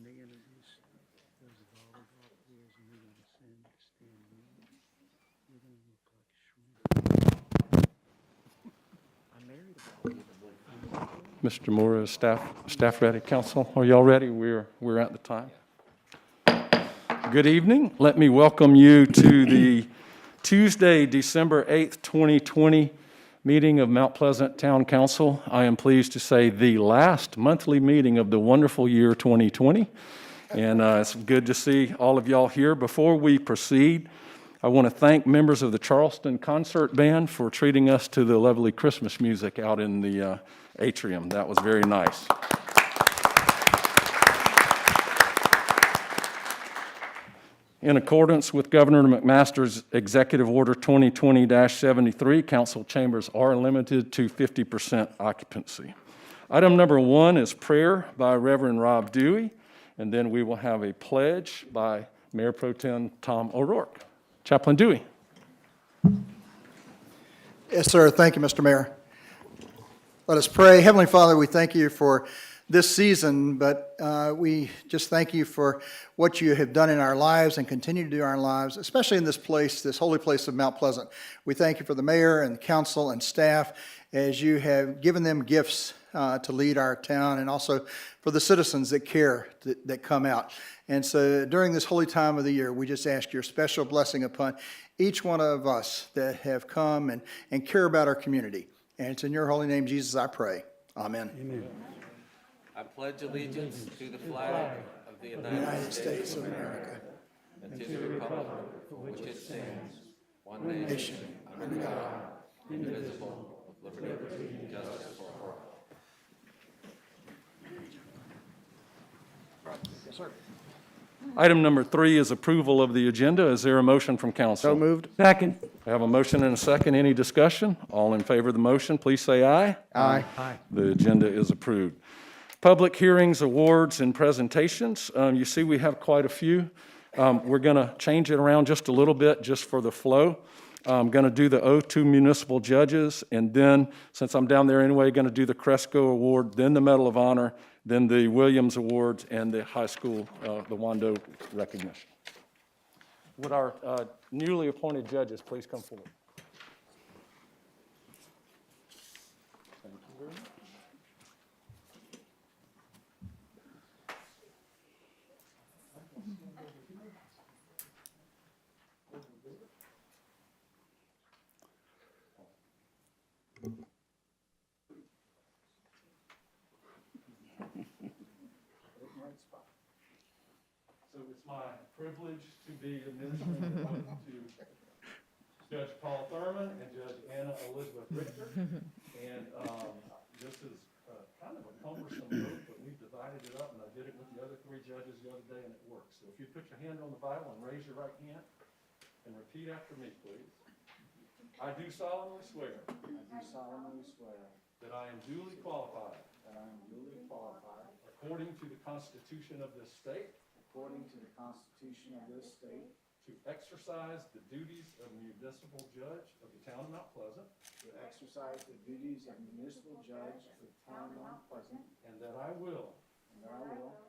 When they introduce those volleyball players and we're gonna send Stan Lee, we're gonna look like shrimp. I married a Mr. Moore, is staff ready? Council, are y'all ready? We're at the time. Good evening. Let me welcome you to the Tuesday, December 8th, 2020 meeting of Mount Pleasant Town Council. I am pleased to say the last monthly meeting of the wonderful year 2020. And it's good to see all of y'all here. Before we proceed, I want to thank members of the Charleston Concert Band for treating us to the lovely Christmas music out in the atrium. That was very nice. In accordance with Governor McMaster's Executive Order 2020-73, council chambers are limited to 50% occupancy. Item number 1 is prayer by Reverend Rob Dewey, and then we will have a pledge by Mayor Pro Tem Tom O'Rourke. Chaplain Dewey. Yes, sir. Thank you, Mr. Mayor. Let us pray. Heavenly Father, we thank you for this season, but we just thank you for what you have done in our lives and continue to do in our lives, especially in this place, this holy place of Mount Pleasant. We thank you for the mayor and the council and staff as you have given them gifts to lead our town, and also for the citizens that care, that come out. And so during this holy time of the year, we just ask your special blessing upon each one of us that have come and care about our community. And it's in your holy name, Jesus, I pray. Amen. Amen. I pledge allegiance to the flag of the United States of America, and to the republic for which it stands, one nation, under God, indivisible, with liberty and justice for all. Yes, sir. Item number 3 is approval of the agenda. Is there a motion from council? So moved. Second. I have a motion and a second. Any discussion? All in favor of the motion, please say aye. Aye. Aye. The agenda is approved. Public hearings, awards, and presentations. You see we have quite a few. We're going to change it around just a little bit just for the flow. I'm going to do the oath to municipal judges, and then, since I'm down there anyway, going to do the Cresco Award, then the Medal of Honor, then the Williams Awards, and the high school, the Wando recognition. Would our newly appointed judges please come forward? Thank you very much. So it's my privilege to be administering the oath to Judge Paul Thurman and Judge Anna Elizabeth Richter. And this is kind of a cumbersome oath, but we've divided it up, and I did it with the other 3 judges the other day, and it works. So if you put your hand on the Bible and raise your right hand and repeat after me, please. I do solemnly swear that I am duly qualified according to the Constitution of this state to exercise the duties of municipal judge of the town of Mount Pleasant, and that I will,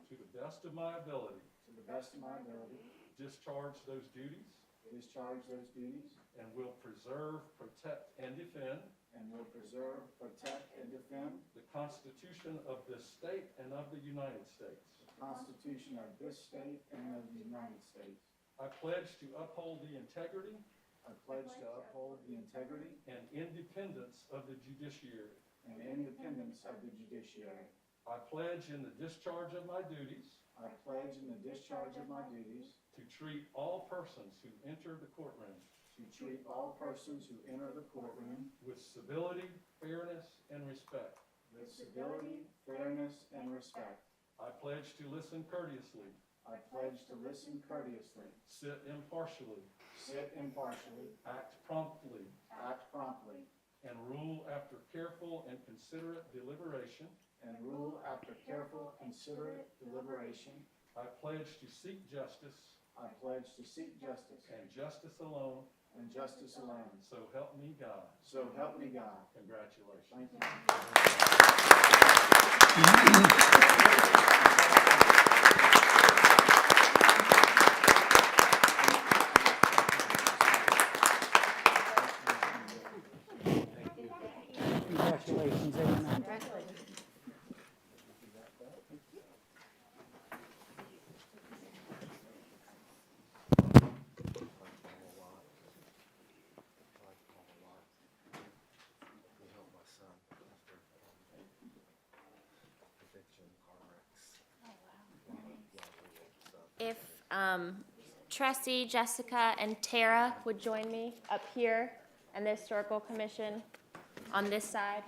to the best of my ability, discharge those duties, and will preserve, protect, and defend the Constitution of this state and of the United States. I pledge to uphold the integrity and independence of the judiciary. I pledge in the discharge of my duties to treat all persons who enter the courtroom with civility, fairness, and respect. I pledge to listen courteously, sit impartially, act promptly, and rule after careful and considerate deliberation. I pledge to seek justice and justice alone. So help me God. Congratulations. Thank you. if Tressie, Jessica, and Tara would join me up here and the Historical Commission on this side.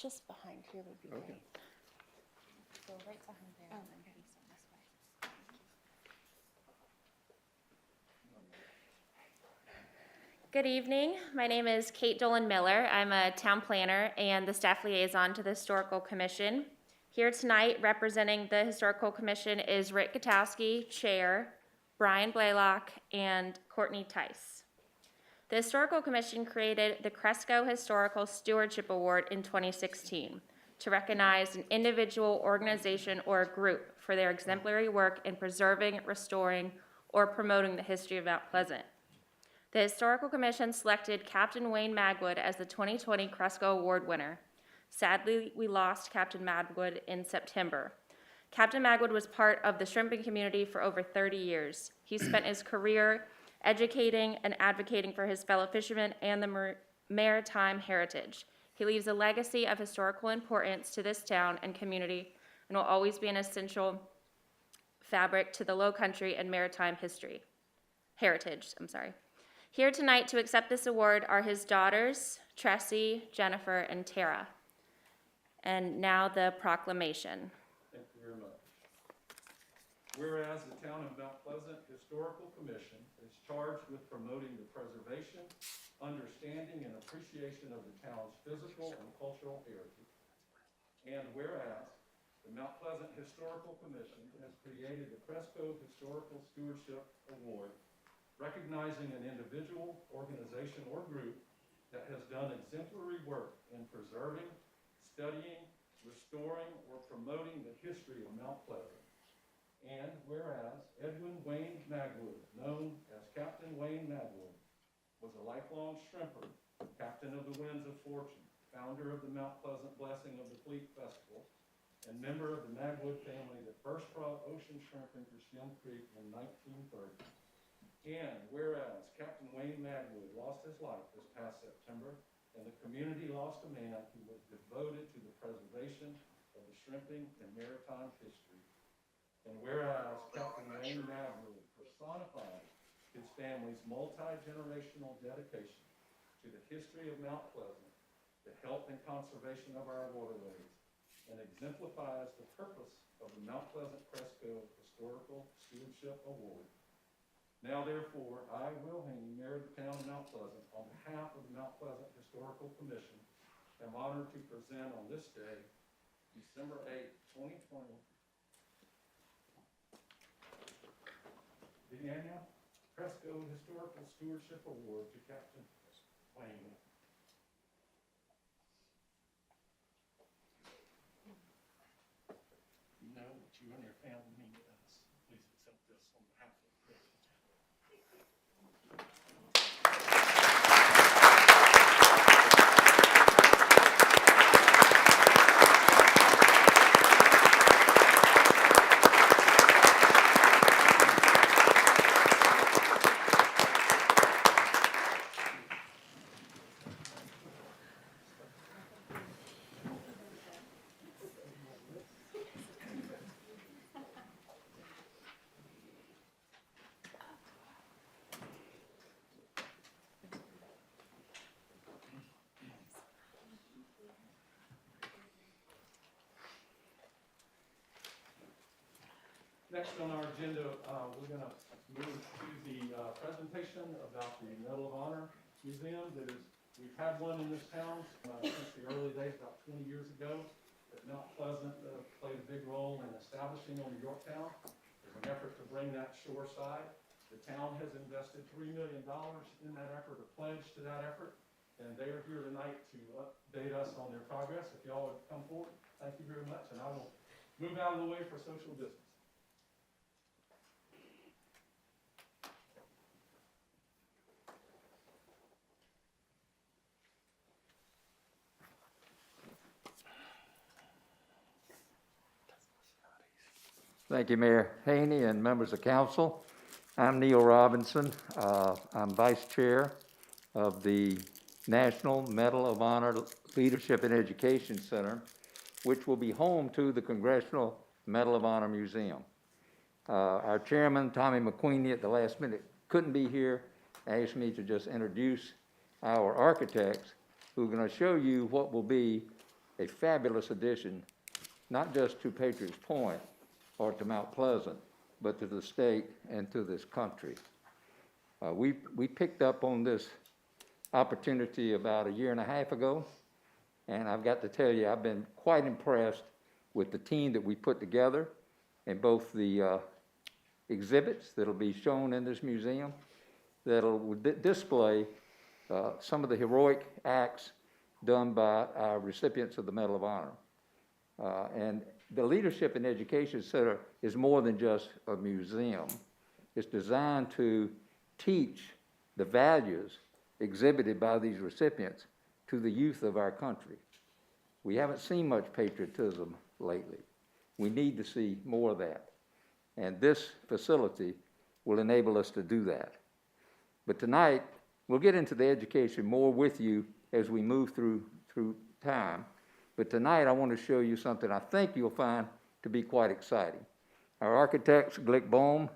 Just behind here would be great. So right behind there, and then face on this way. Good evening. My name is Kate Dolan Miller. I'm a town planner and the staff liaison to the Historical Commission. Here tonight representing the Historical Commission is Rick Gutowski, Chair, Brian Blaylock, and Courtney Tice. The Historical Commission created the Cresco Historical Stewardship Award in 2016 to recognize an individual, organization, or a group for their exemplary work in preserving, restoring, or promoting the history of Mount Pleasant. The Historical Commission selected Captain Wayne Magwood as the 2020 Cresco Award winner. Sadly, we lost Captain Magwood in September. Captain Magwood was part of the shrimping community for over 30 years. He spent his career educating and advocating for his fellow fishermen and the maritime heritage. He leaves a legacy of historical importance to this town and community and will always be an essential fabric to the Low Country and maritime heritage. Here tonight to accept this award are his daughters, Tressie, Jennifer, and Tara. And now the proclamation. Thank you very much. Whereas the Town of Mount Pleasant Historical Commission is charged with promoting the preservation, understanding, and appreciation of the town's physical and cultural heritage. And whereas the Mount Pleasant Historical Commission has created the Cresco Historical Stewardship Award, recognizing an individual, organization, or group that has done exemplary work in preserving, studying, restoring, or promoting the history of Mount Pleasant. And whereas Edwin Wayne Magwood, known as Captain Wayne Magwood, was a lifelong shrimper, captain of the Winds of Fortune, founder of the Mount Pleasant Blessing of the Fleet Festival, and member of the Magwood family that first brought ocean shrimp into Shem Creek in 1930. And whereas Captain Wayne Magwood lost his life this past September, and the community lost a man who was devoted to the preservation of the shrimping and maritime history. And whereas Captain Wayne Magwood personified his family's multi-generational dedication to the history of Mount Pleasant, the health and conservation of our waterways, and exemplifies the purpose of the Mount Pleasant Cresco Historical Stewardship Award. Now therefore, I, Will Haney, Mayor of the Town of Mount Pleasant, on behalf of the Mount Pleasant Historical Commission, am honored to present on this day, December 8, 2020, the annual Cresco Historical Stewardship Award to Captain Wayne. You know what you and your family mean to us. Please accept this on behalf of the Cresco. Next on our agenda, we're going to move to the presentation about the Medal of Honor Museum. We've had one in this town since the early days, about 20 years ago. But Mount Pleasant played a big role in establishing on Yorktown. There's an effort to bring that shoreside. The town has invested $3 million in that effort, a pledge to that effort, and they are here tonight to update us on their progress. If y'all would come forward, thank you very much, and I will move out of the way for social distance. Thank you, Mayor Haney and members of council. I'm Neil Robinson. I'm vice chair of the National Medal of Honor Leadership in Education Center, which will be home to the Congressional Medal of Honor Museum. Our chairman, Tommy McQueenie, at the last minute couldn't be here, asked me to just introduce our architects who are going to show you what will be a fabulous addition, not just to Patriots Point or to Mount Pleasant, but to the state and to this country. We picked up on this opportunity about a year and a half ago, and I've got to tell you, I've been quite impressed with the team that we put together and both the exhibits that'll be shown in this museum that'll display some of the heroic acts done by our recipients of the Medal of Honor. And the Leadership in Education Center is more than just a museum. It's designed to teach the values exhibited by these recipients to the youth of our country. We haven't seen much patriotism lately. We need to see more of that. And this facility will enable us to do that. But tonight, we'll get into the education more with you as we move through time. But tonight, I want to show you something I think you'll find to be quite exciting. Our architects, Glick Bohm,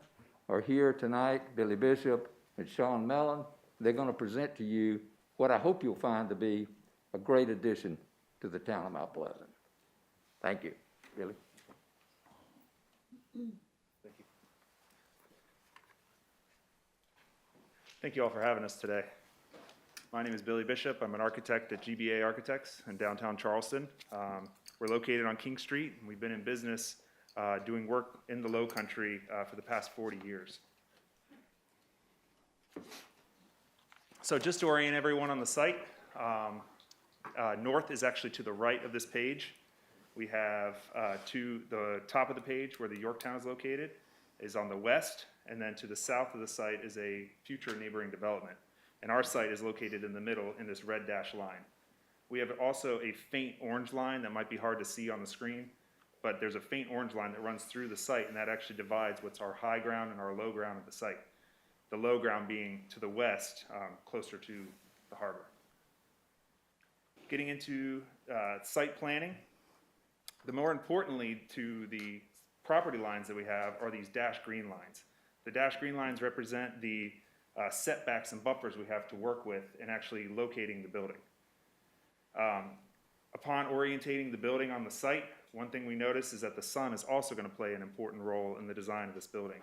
are here tonight, Billy Bishop and Sean Mellon. They're going to present to you what I hope you'll find to be a great addition to the town of Mount Pleasant. Thank you. Billy? Thank you all for having us today. My name is Billy Bishop. I'm an architect at GBA Architects in downtown Charleston. We're located on King Street, and we've been in business doing work in the Low Country for the past 40 years. So just to orient everyone on the site, north is actually to the right of this page. We have to the top of the page where the Yorktown is located is on the west, and then to the south of the site is a future neighboring development. And our site is located in the middle in this red dashed line. We have also a faint orange line that might be hard to see on the screen, but there's a faint orange line that runs through the site, and that actually divides what's our high ground and our low ground of the site. The low ground being to the west, closer to the harbor. Getting into site planning, the more importantly to the property lines that we have are these dashed green lines. The dashed green lines represent the setbacks and buffers we have to work with in actually locating the building. Upon orientating the building on the site, one thing we notice is that the sun is also going to play an important role in the design of this building.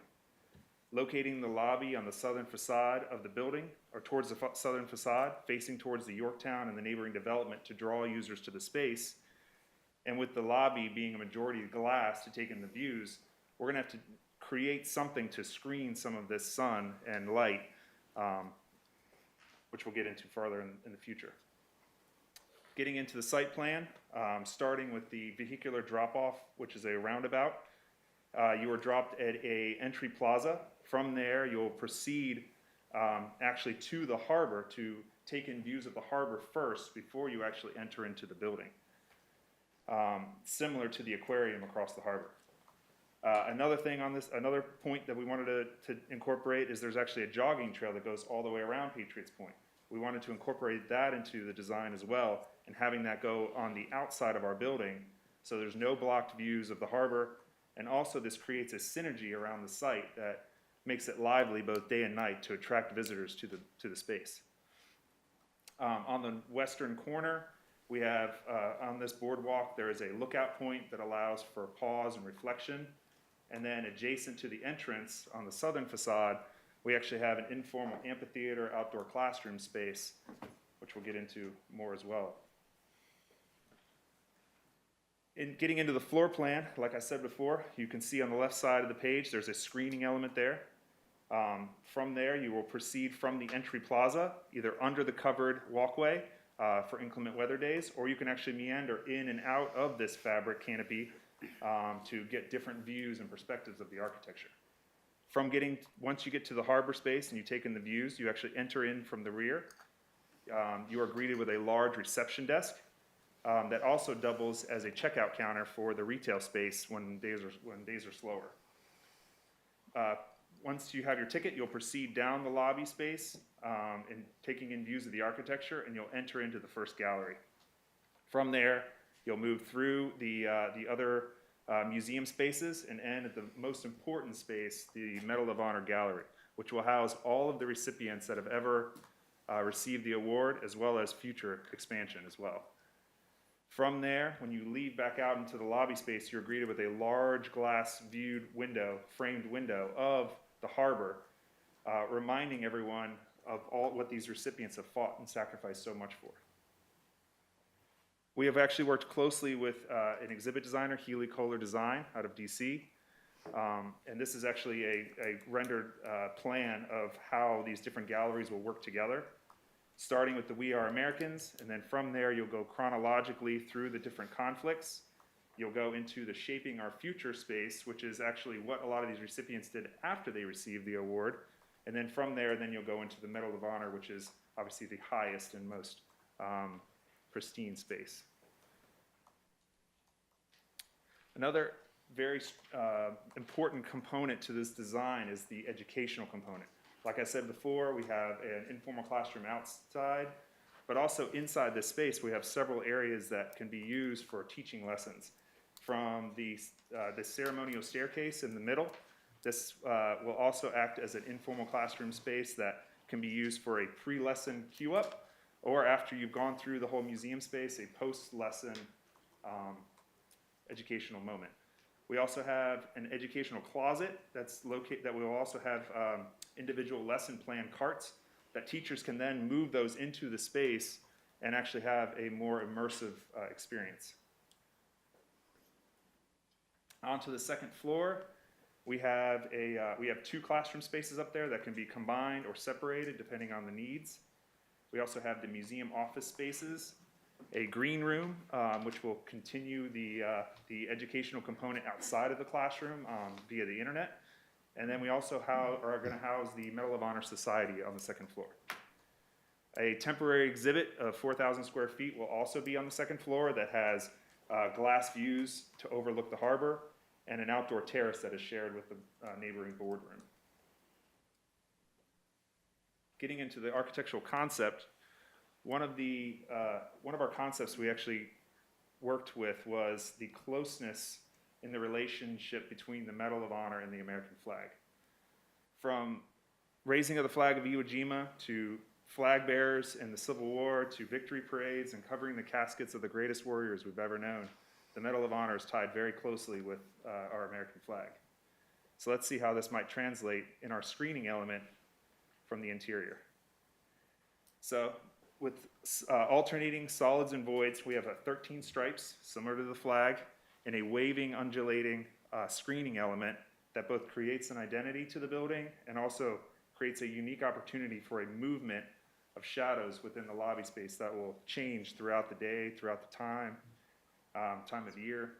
Locating the lobby on the southern facade of the building, or towards the southern facade, facing towards the Yorktown and the neighboring development to draw users to the space, and with the lobby being a majority glass to take in the views, we're going to have to create something to screen some of this sun and light, which we'll get into further in the future. Getting into the site plan, starting with the vehicular drop-off, which is a roundabout. You are dropped at a entry plaza. From there, you'll proceed actually to the harbor to take in views of the harbor first before you actually enter into the building. Similar to the aquarium across the harbor. Another thing on this, another point that we wanted to incorporate is there's actually a jogging trail that goes all the way around Patriots Point. We wanted to incorporate that into the design as well, and having that go on the outside of our building, so there's no blocked views of the harbor, and also this creates a synergy around the site that makes it lively both day and night to attract visitors to the space. On the western corner, we have on this boardwalk, there is a lookout point that allows for pause and reflection. And then adjacent to the entrance on the southern facade, we actually have an informal amphitheater outdoor classroom space, which we'll get into more as well. In getting into the floor plan, like I said before, you can see on the left side of the page, there's a screening element there. From there, you will proceed from the entry plaza, either under the covered walkway for inclement weather days, or you can actually meander in and out of this fabric canopy to get different views and perspectives of the architecture. Once you get to the harbor space and you take in the views, you actually enter in from the rear. You are greeted with a large reception desk that also doubles as a checkout counter for the retail space when days are slower. once you have your ticket, you'll proceed down the lobby space and taking in views of the architecture, and you'll enter into the first gallery. From there, you'll move through the other museum spaces and end at the most important space, the Medal of Honor Gallery, which will house all of the recipients that have ever received the award, as well as future expansion as well. From there, when you leave back out into the lobby space, you're greeted with a large glass viewed window, framed window of the harbor, reminding everyone of all what these recipients have fought and sacrificed so much for. We have actually worked closely with an exhibit designer, Healy Kohler Design, out of DC. And this is actually a rendered plan of how these different galleries will work together, starting with the We Are Americans, and then from there you'll go chronologically through the different conflicts. You'll go into the Shaping Our Future space, which is actually what a lot of these recipients did after they received the award. And then from there, then you'll go into the Medal of Honor, which is obviously the highest and most pristine space. Another very important component to this design is the educational component. Like I said before, we have an informal classroom outside, but also inside this space, we have several areas that can be used for teaching lessons. From the ceremonial staircase in the middle, this will also act as an informal classroom space that can be used for a pre-lesson queue-up, or after you've gone through the whole museum space, a post-lesson educational moment. We also have an educational closet that's located, that we will also have individual lesson plan carts that teachers can then move those into the space and actually have a more immersive experience. Onto the second floor, we have two classroom spaces up there that can be combined or separated depending on the needs. We also have the museum office spaces, a green room, which will continue the educational component outside of the classroom via the internet. And then we also are going to house the Medal of Honor Society on the second floor. A temporary exhibit of 4,000 square feet will also be on the second floor that has glass views to overlook the harbor and an outdoor terrace that is shared with the neighboring boardroom. Getting into the architectural concept, one of our concepts we actually worked with was the closeness in the relationship between the Medal of Honor and the American flag. From raising of the flag of Iwo Jima to flag bearers in the Civil War to victory parades and covering the caskets of the greatest warriors we've ever known, the Medal of Honor is tied very closely with our American flag. So let's see how this might translate in our screening element from the interior. So with alternating solids and voids, we have 13 stripes, similar to the flag, and a waving, undulating screening element that both creates an identity to the building and also creates a unique opportunity for a movement of shadows within the lobby space that will change throughout the day, throughout the time of year.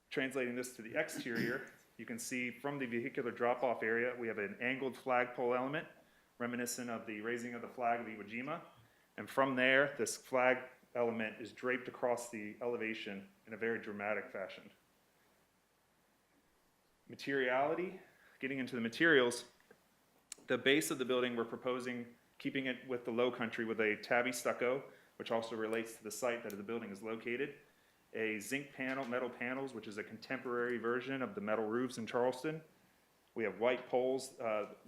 Translating this to the exterior, you can see from the vehicular drop-off area, we have an angled flagpole element reminiscent of the raising of the flag of Iwo Jima. And from there, this flag element is draped across the elevation in a very dramatic fashion. Materiality, getting into the materials, the base of the building we're proposing keeping it with the low country with a tabby stucco, which also relates to the site that the building is located. A zinc panel, metal panels, which is a contemporary version of the metal roofs in Charleston. We have white poles,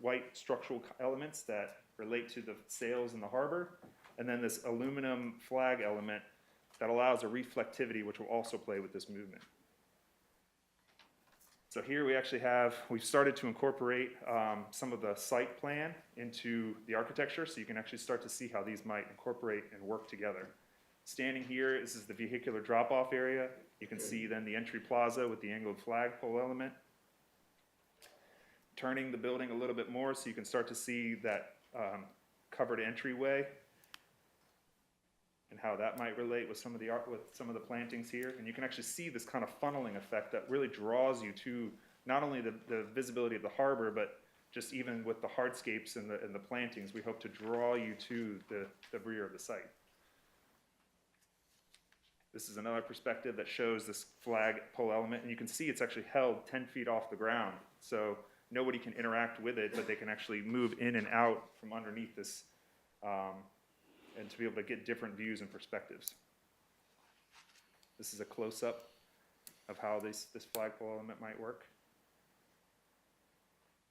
white structural elements that relate to the sails in the harbor. And then this aluminum flag element that allows a reflectivity, which will also play with this movement. So here we've started to incorporate some of the site plan into the architecture, so you can actually start to see how these might incorporate and work together. Standing here, this is the vehicular drop-off area. You can see then the entry plaza with the angled flagpole element. Turning the building a little bit more so you can start to see that covered entryway and how that might relate with some of the plantings here. And you can actually see this kind of funneling effect that really draws you to not only the visibility of the harbor, but just even with the hardscapes and the plantings, we hope to draw you to the rear of the site. This is another perspective that shows this flag pole element, and you can see it's actually held 10 feet off the ground So nobody can interact with it, but they can actually move in and out from underneath this, and to be able to get different views and perspectives. This is a close-up of how this flagpole element might work.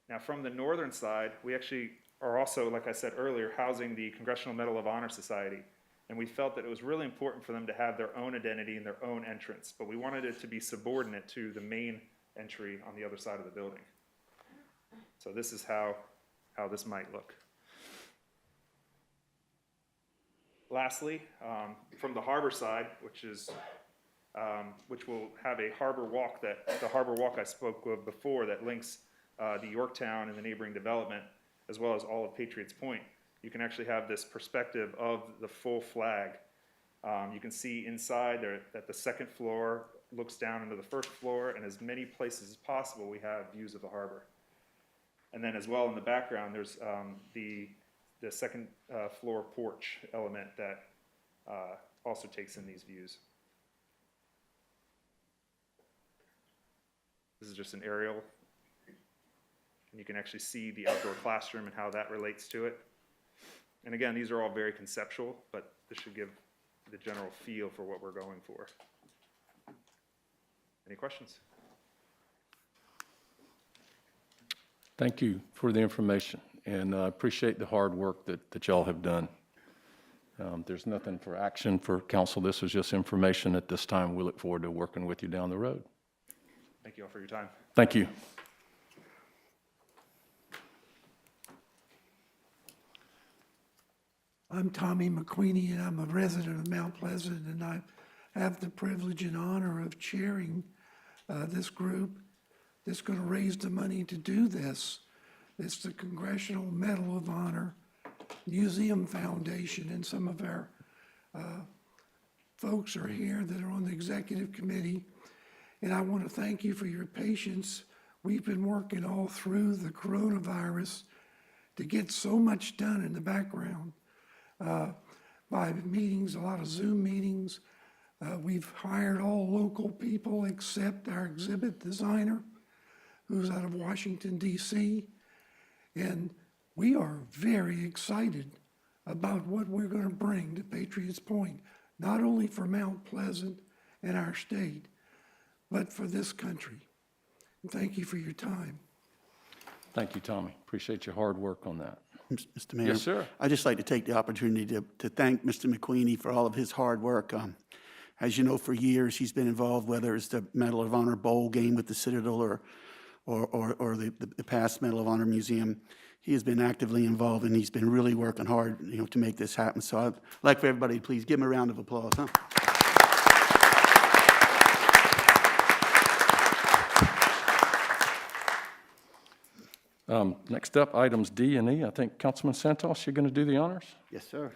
Now, from the northern side, we actually are also, like I said earlier, housing the Congressional Medal of Honor Society. And we felt that it was really important for them to have their own identity and their own entrance, but we wanted it to be subordinate to the main entry on the other side of the building. So this is how this might look. Lastly, from the harbor side, which will have a harbor walk, the harbor walk I spoke of before that links the Yorktown and the neighboring development, as well as all of Patriots Point. You can actually have this perspective of the full flag. You can see inside there that the second floor looks down into the first floor, and as many places as possible we have views of the harbor. And then as well in the background there's the second floor porch element that also takes in these views. This is just an aerial, and you can actually see the outdoor classroom and how that relates to it. And again, these are all very conceptual, but this should give the general feel for what we're going for. Any questions? Thank you for the information, and I appreciate the hard work that y'all have done. There's nothing for action for council. This is just information at this time. We look forward to working with you down the road. Thank you all for your time. Thank you. I'm Tommy McQueenie, and I'm a resident of Mount Pleasant, and I have the privilege and honor of chairing this group that's going to raise the money to do this. It's the Congressional Medal of Honor Museum Foundation, and some of our folks are here that are on the executive committee, and I want to thank you for your patience. We've been working all through the coronavirus to get so much done in the background. By meetings, a lot of Zoom meetings. We've hired all local people except our exhibit designer, who's out of Washington, D.C. And we are very excited about what we're going to bring to Patriots Point, not only for Mount Pleasant and our state, but for this country. And thank you for your time. Thank you, Tommy. Appreciate your hard work on that. Mr. Mayor? Yes, sir. I'd just like to take the opportunity to thank Mr. McQueenie for all of his hard work. As you know, for years, he's been involved, whether it's the Medal of Honor Bowl game with the Citadel or the past Medal of Honor Museum. He has been actively involved, and he's been really working hard, to make this happen. So I'd like for everybody to please give him a round of applause, huh? Next up, items D and E. I think Councilman Santos, you're going to do the honors? Yes, sir.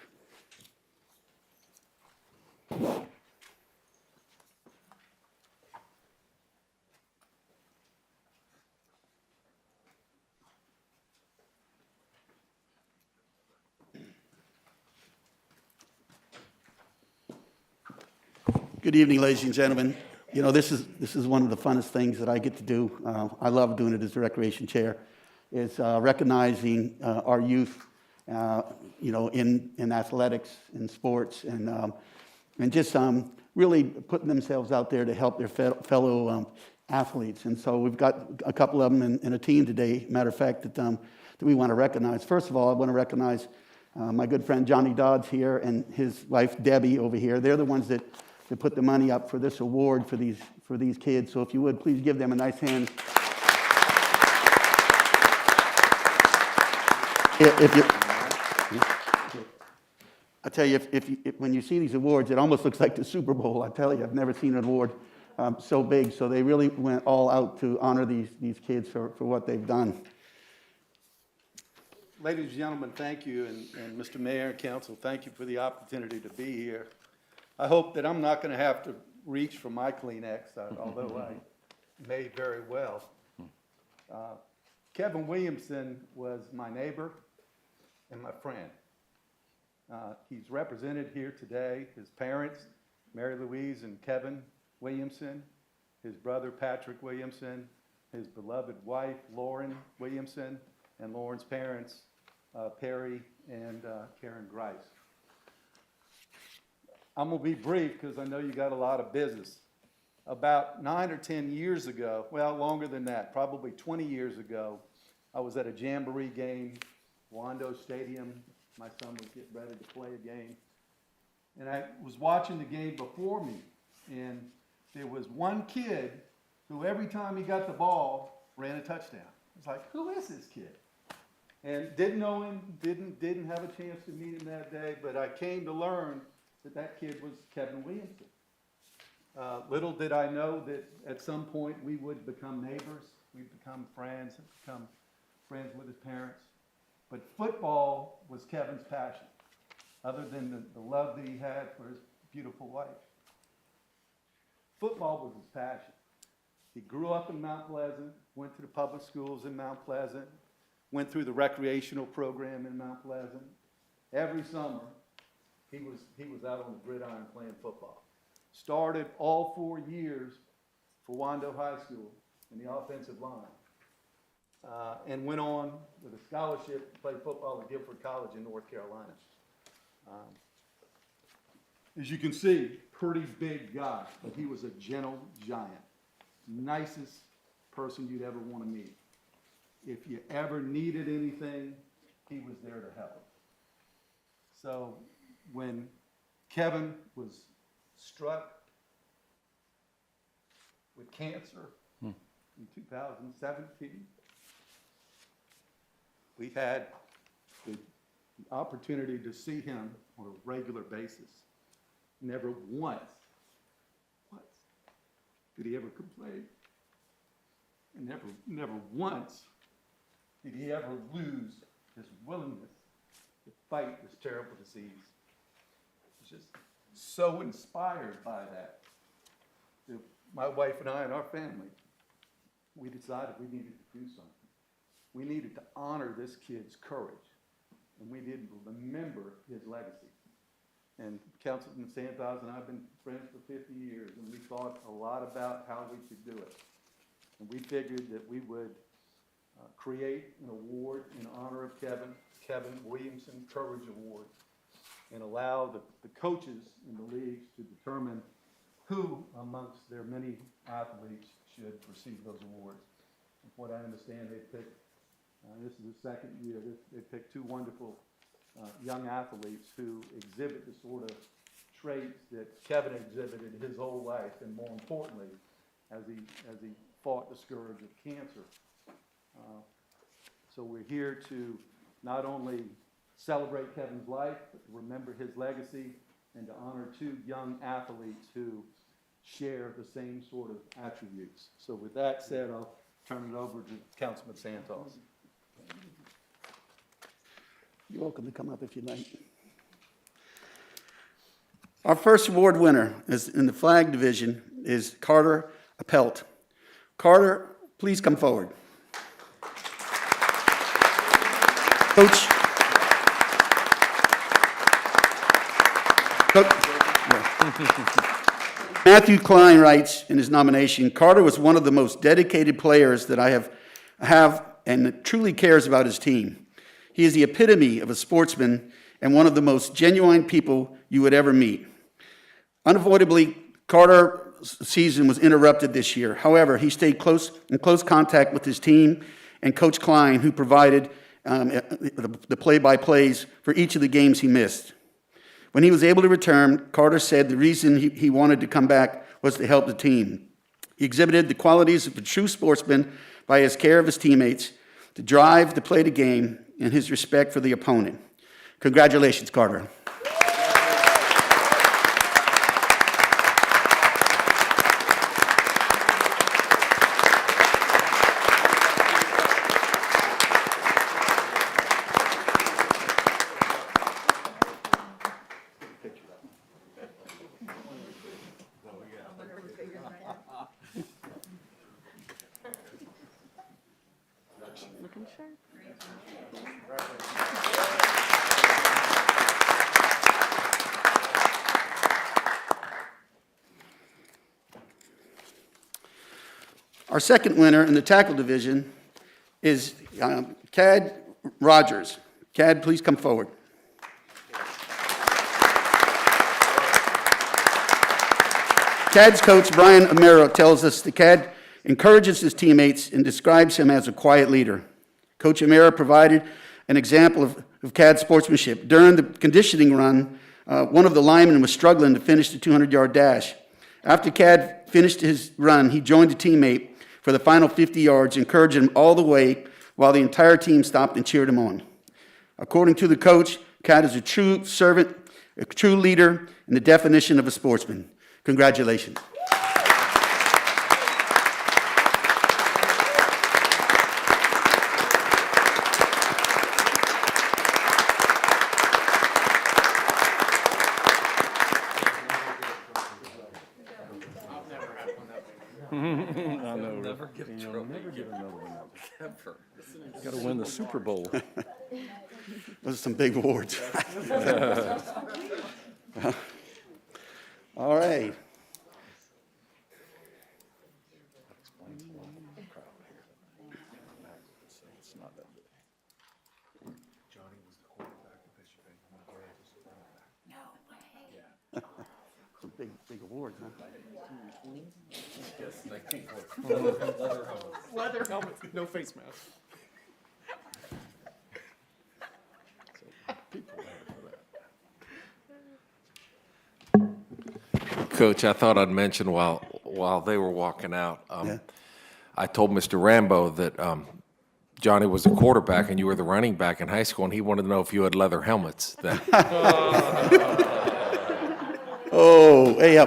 Good evening, ladies and gentlemen. This is one of the funnest things that I get to do. I love doing it as the recreation chair. Is recognizing our youth, in athletics, in sports, and just really putting themselves out there to help their fellow athletes. And so we've got a couple of them in a team today. Matter of fact, that we want to recognize. First of all, I want to recognize my good friend Johnny Dodds here and his wife Debbie over here. They're the ones that put the money up for this award for these kids. So if you would, please give them a nice hand. I tell you, when you see these awards, it almost looks like the Super Bowl. I tell you, I've never seen an award so big. So they really went all out to honor these kids for what they've done. Ladies and gentlemen, thank you, and Mr. Mayor and Council, thank you for the opportunity to be here. I hope that I'm not going to have to reach for my Kleenex, although I may very well. Kevin Williamson was my neighbor and my friend. He's represented here today. His parents, Mary Louise and Kevin Williamson, his brother Patrick Williamson, his beloved wife, Lauren Williamson, and Lauren's parents, Perry and Karen Grice. I'm going to be brief because I know you got a lot of business. About 9 or 10 years ago, well, longer than that, probably 20 years ago, I was at a Jamboree game, Wando Stadium. My son was getting ready to play a game. And I was watching the game before me, and there was one kid who every time he got the ball, ran a touchdown. I was like, who is this kid? And didn't know him, didn't have a chance to meet him that day, but I came to learn that that kid was Kevin Williamson. Little did I know that at some point we would become neighbors, we'd become friends, become friends with his parents. But football was Kevin's passion, other than the love that he had for his beautiful wife. Football was his passion. He grew up in Mount Pleasant, went to the public schools in Mount Pleasant, went through the recreational program in Mount Pleasant. Every summer, he was out on the gridiron playing football. Started all 4 years for Wando High School in the offensive line. And went on with a scholarship to play football at Guilford College in North Carolina. As you can see, pretty big guy, but he was a gentle giant. Nicest person you'd ever want to meet. If you ever needed anything, he was there to help. So when Kevin was struck with cancer in 2017, we had the opportunity to see him on a regular basis. Never once did he ever complain. And never once did he ever lose his willingness to fight this terrible disease. I was just so inspired by that. My wife and I and our family, we decided we needed to do something. We needed to honor this kid's courage, and we needed to remember his legacy. And Councilman Santos and I have been friends for 50 years, and we thought a lot about how we could do it. And we figured that we would create an award in honor of Kevin Williamson Courage Award, and allow the coaches in the leagues to determine who amongst their many athletes should receive those awards. From what I understand, they picked, this is the second year, they picked two wonderful young athletes who exhibit the sort of traits that Kevin exhibited his whole life, and more importantly, as he fought the scourge of cancer. So we're here to not only celebrate Kevin's life, but to remember his legacy and to honor two young athletes who share the same sort of attributes. So with that said, I'll turn it over to Councilman Santos. You're welcome to come up if you'd like. Our first award winner is in the flag division is Carter Appelt. Carter, please come forward. Coach. Matthew Klein writes in his nomination, Carter was one of the most dedicated players that I have and truly cares about his team. He is the epitome of a sportsman and one of the most genuine people you would ever meet. Unavoidably, Carter's season was interrupted this year. However, he stayed in close contact with his team and Coach Klein, who provided the play-by-plays for each of the games he missed. When he was able to return, Carter said the reason he wanted to come back was to help the team. He exhibited the qualities of a true sportsman by his care of his teammates, the drive to play the game, and his respect for the opponent. Congratulations, Carter. Looking sharp. Our second winner in the tackle division is Cade Rodgers. Cade, please come forward. Cade's coach, Brian Amaro, tells us that Cade encourages his teammates and describes him as a quiet leader. Coach Amaro provided an example of Cade's sportsmanship. During the conditioning run, one of the linemen was struggling to finish the 200-yard dash. After Cade finished his run, he joined a teammate for the final 50 yards, encouraging him all the way while the entire team stopped and cheered him on. According to the coach, Cade is a true servant, a true leader, and the definition of a sportsman. Congratulations. Got to win the Super Bowl. Those are some big awards. All right. Some big awards, huh? Leather helmet, no face mask. Coach, I thought I'd mention while they were walking out, Yeah. I told Mr. Rambo that Johnny was a quarterback and you were the running back in high school, and he wanted to know if you had leather helmets then. Oh, hey,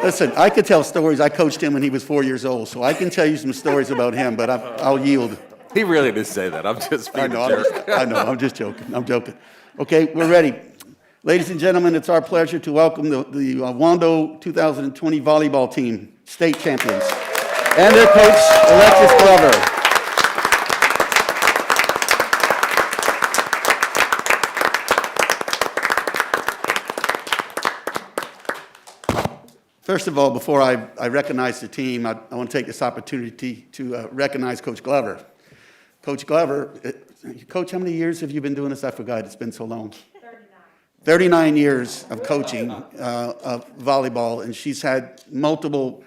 listen, I could tell stories. I coached him when he was 4 years old, so I can tell you some stories about him, but I'll yield. He really did say that. I'm just being I a know, jerk. I'm just joking. I'm joking. Okay, we're ready. Ladies and gentlemen, it's our pleasure to welcome the Wando 2020 volleyball team, state champions, and their coach, Alexis Glover. First of all, before I recognize the team, I want to take this opportunity to recognize Coach Glover. Coach Glover, Coach, how many years have you been doing this? I forgot, it's been so long. 39 years of coaching of volleyball, and she's had multiple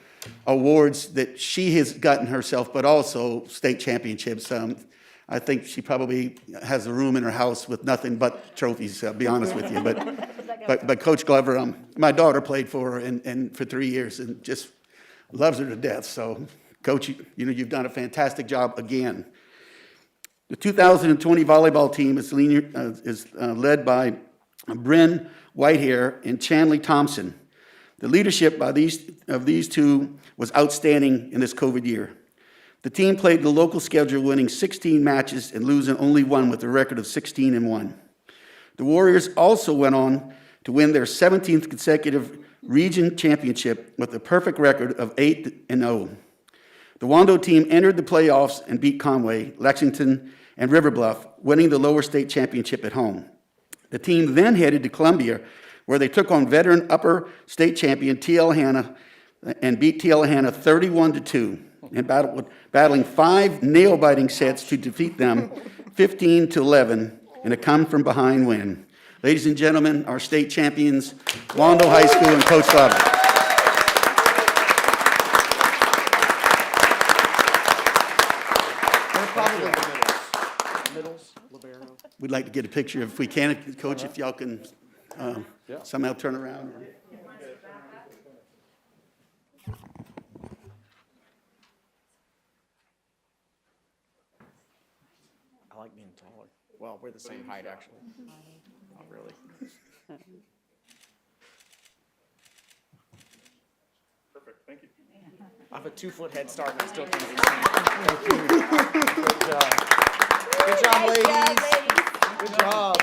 awards that she has gotten herself, but also state championships. I think she probably has a room in her house with nothing but trophies, I'll be honest with you. But Coach Glover, my daughter played for her and for 3 years and just loves her to death. So, Coach, you've done a fantastic job again. The 2020 volleyball team is led by Bryn Whitehair and Chanley Thompson. The leadership of these two was outstanding in this COVID year. The team played the local schedule, winning 16 matches and losing only one with a record of 16-1. The Warriors also went on to win their 17th consecutive region championship with a perfect record of 8-0. The Wando team entered the playoffs and beat Conway, Lexington, and River Bluff, winning the lower state championship at home. The team then headed to Columbia, where they took on veteran upper state champion T.L. Hanna and beat T.L. Hanna 31-2, and battling 5 nail-biting sets to defeat them 15-11 in a come-from-behind win. Ladies and gentlemen, our state champions, Wando High School and Coach Glover. We'd like to get a picture if we can, Coach, if y'all can somehow turn around. I like being taller. Well, we're the same height, actually. Not really. Perfect, thank you. I have a 2-foot head start and I still can't be seen. Good job. Good job, ladies. Good job.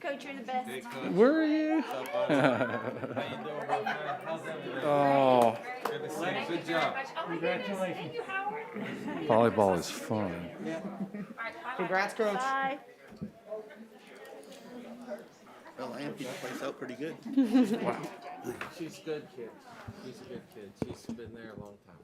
Coach, you're the best. Where are you? Oh, Good job. Thank you, Howard. volleyball is fun. Congrats, Coach. Bye. Well, I emptied the place out pretty good. She's a good kid. She's a good kid. She's been there a long time.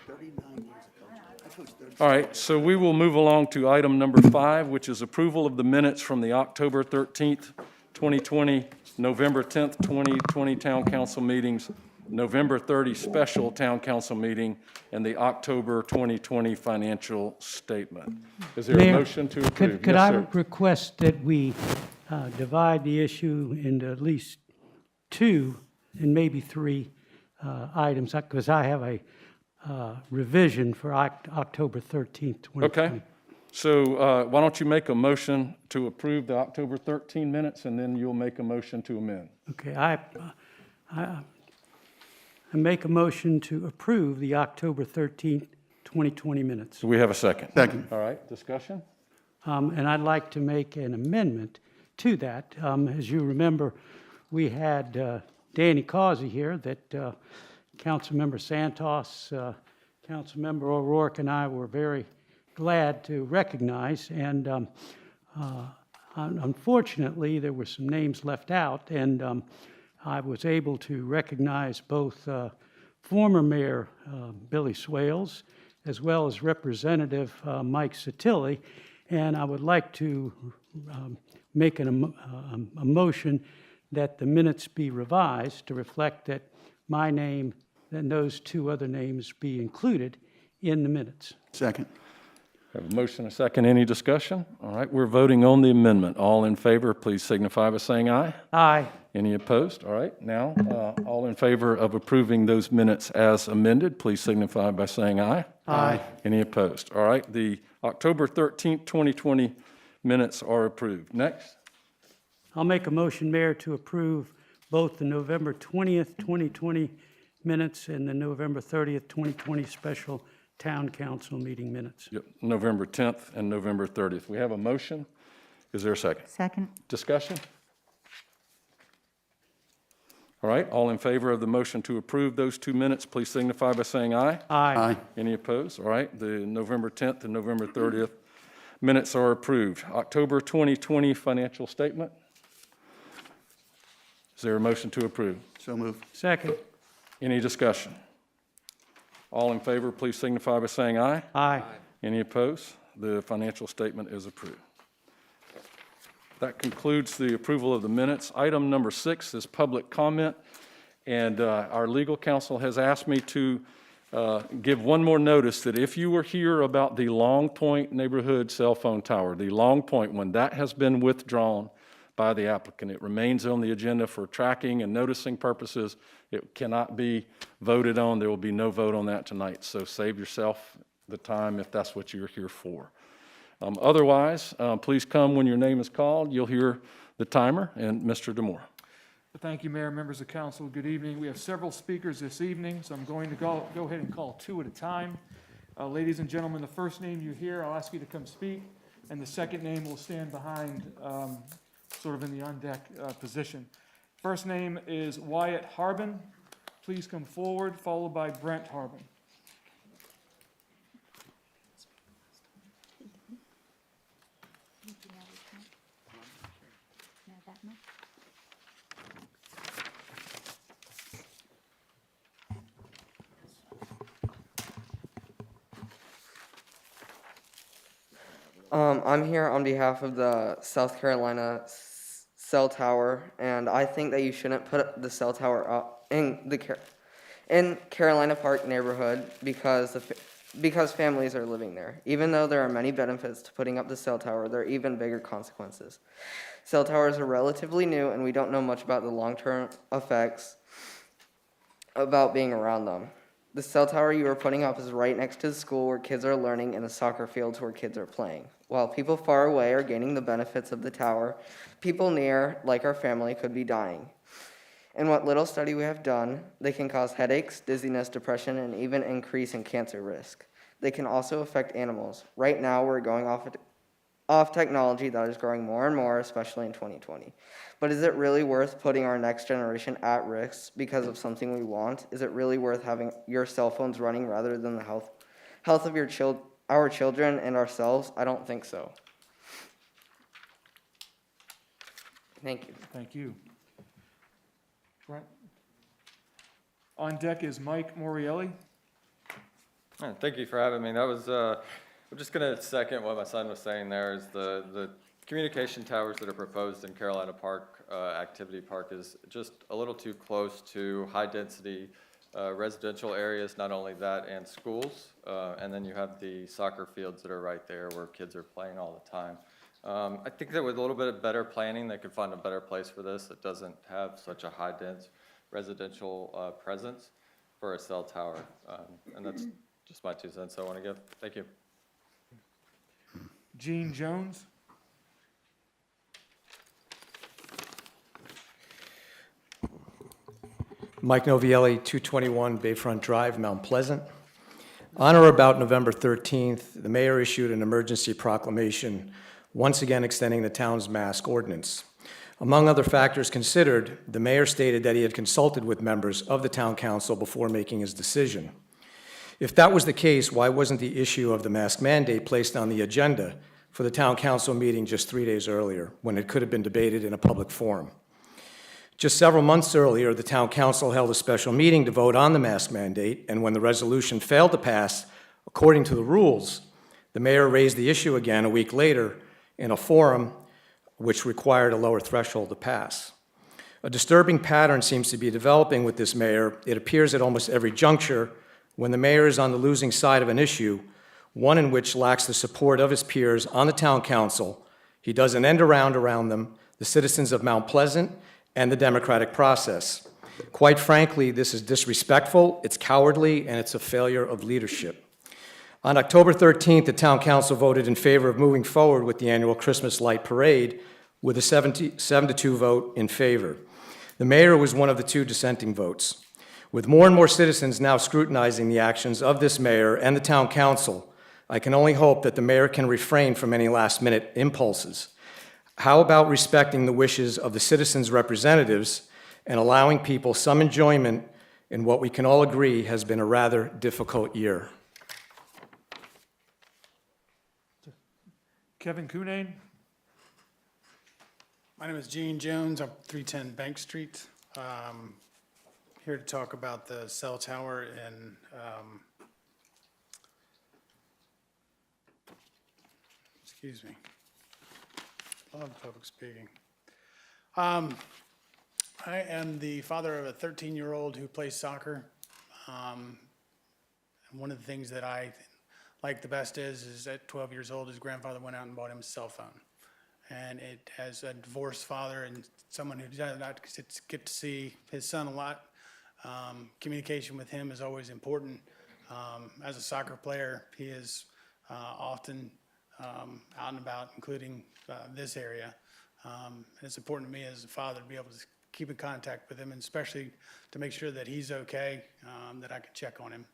39 years of coaching. I coached 30. All right, so we will move along to item number 5, which is approval of the minutes from the October 13th, 2020, November 10th, 2020 Town Council meetings, November 30 special Town Council meeting, and the October 2020 financial statement. Is there a Mayor, motion to approve? Could Yes, I sir. request that we divide the issue into at least 2 and maybe 3 items? Because I have a revision for October 13th, 2020. Okay, so why don't you make a motion to approve the October 13 minutes, and then you'll make a motion to amend. Okay, I make a motion to approve the October 13th, 2020 minutes. Do we have a second? Second. All right, discussion? And I'd like to make an amendment to that. As you remember, we had Danny Causey here that Councilmember Santos, Councilmember O'Rourke, and I were very glad to recognize. And unfortunately, there were some names left out, and I was able to recognize both former Mayor Billy Swales as well as Representative Mike Satilli, and I would like to make a motion that the minutes be revised to reflect that my name and those 2 other names be included in the minutes. Second. Have a motion, a second, any discussion? All right, we're voting on the amendment. All in favor, please signify by saying aye. Aye. Any opposed? All right, now, all in favor of approving those minutes as amended, please signify by saying aye. Aye. Any opposed? All right, the October 13th, 2020 minutes are approved. Next. I'll make a motion, Mayor, to approve both the November 20th, 2020 minutes and the November 30th, 2020 special Town Council meeting minutes. Yep, November 10th and November 30th. We have a motion. Is there a second? Second. Discussion? All right, all in favor of the motion to approve those 2 minutes, please signify by saying aye. Aye. Any opposed? All right, the November 10th and November 30th minutes are approved. October 2020 financial statement. Is there a motion to approve? So moved. Second. Any discussion? All in favor, please signify by saying aye. Aye. Any opposed? The financial statement is approved. That concludes the approval of the minutes. Item number 6 is public comment, and our legal counsel has asked me to give one more notice that if you were here about the Long Point neighborhood cell phone tower, the Long Point one, that has been withdrawn by the applicant. It remains on the agenda for tracking and noticing purposes. It cannot be voted on. There will be no vote on that tonight, so save yourself the time if that's what you're here for. Otherwise, please come when your name is called. You'll hear the timer, and Mr. DeMore. Thank you, Mayor, members of council. Good evening. We have several speakers this evening, so I'm going to go ahead and call 2 at a time. Ladies and gentlemen, the first name you hear, I'll ask you to come speak, and the second name will stand behind, sort of in the on-deck position. First name is Wyatt Harbin. Please come forward, followed by Brent Harbin. I'm here on behalf of the South Carolina cell tower, and I think that you shouldn't put the cell tower up in Carolina Park neighborhood because families are living there. Even though there are many benefits to putting up the cell tower, there are even bigger consequences. Cell towers are relatively new, and we don't know much about the long-term effects about being around them. The cell tower you are putting up is right next to the school where kids are learning and the soccer fields where kids are playing. While people far away are gaining the benefits of the tower, people near, like our family, could be dying. In what little study we have done, they can cause headaches, dizziness, depression, and even increase in cancer risk. They can also affect animals. Right now, we're going off technology that is growing more and more, especially in 2020. But is it really worth putting our next generation at risk because of something we want? Is it really worth having your cell phones running rather than the health of our children and ourselves? I don't think so. Thank you. Thank you. Right. On deck is Mike Morielli. Thank you for having me. That was, I'm just going to second what my son was saying there is the communication towers that are proposed in Carolina Park, Activity Park is just a little too close to high-density residential areas, not only that, and schools. And then you have the soccer fields that are right there where kids are playing all the time. I think that with a little bit of better planning, they could find a better place for this that doesn't have such a high-dense residential presence for a cell tower. And that's just my 2 cents I want to give. Thank you. Gene Jones. Mike Novielli, 221 Bayfront Drive, Mount Pleasant. On or about November 13th, the mayor issued an emergency proclamation, once again extending the town's mask ordinance. Among other factors considered, the mayor stated that he had consulted with members of the town council before making his decision. If that was the case, why wasn't the issue of the mask mandate placed on the agenda for the town council meeting just 3 days earlier, when it could have been debated in a public forum? Just several months earlier, the town council held a special meeting to vote on the mask mandate, and when the resolution failed to pass, according to the rules, the mayor raised the issue again a week later in a forum which required a lower threshold to pass. A disturbing pattern seems to be developing with this mayor. It appears at almost every juncture when the mayor is on the losing side of an issue, one in which lacks the support of his peers on the town council, he does an end around them, the citizens of Mount Pleasant, and the democratic process. Quite frankly, this is disrespectful, it's cowardly, and it's a failure of leadership. On October 13th, the town council voted in favor of moving forward with the annual Christmas light parade with a 7-2 vote in favor. The mayor was one of the 2 dissenting votes. With more and more citizens now scrutinizing the actions of this mayor and the town council, I can only hope that the mayor can refrain from any last-minute impulses. How about respecting the wishes of the citizens' representatives and allowing people some enjoyment in what we can all agree has been a rather difficult year? Kevin Cunane. My name is Gene Jones. I'm 310 Bank Street. Here to talk about the cell tower and excuse me. Love public speaking. I am the father of a 13-year-old who plays soccer. And one of the things that I like the best is at 12 years old, his grandfather went out and bought him a cell phone. And it, as a divorced father and someone who does not get to see his son a lot, communication with him is always important. As a soccer player, he is often out and about, including this area. And it's important to me as a father to be able to keep in contact with him, and especially to make sure that he's okay, that I can check on him.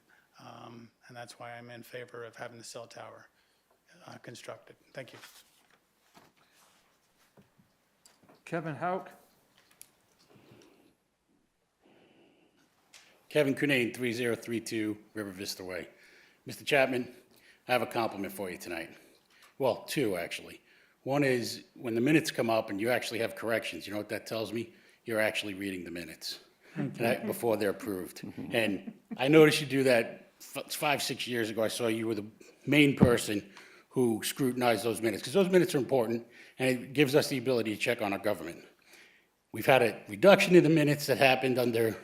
And that's why I'm in favor of having the cell tower constructed. Thank you. Kevin Hauk. Kevin Cunane, 3032 River Vista Way. Mr. Chapman, I have a compliment for you tonight. Well, 2, actually. One is, when the minutes come up and you actually have corrections, you know what that tells me? You're actually reading the minutes before they're approved. And I noticed you do that 5-6 years ago. I saw you were the main person who scrutinized those minutes, because those minutes are important, and it gives us the ability to check on our government. We've had a reduction in the minutes that happened under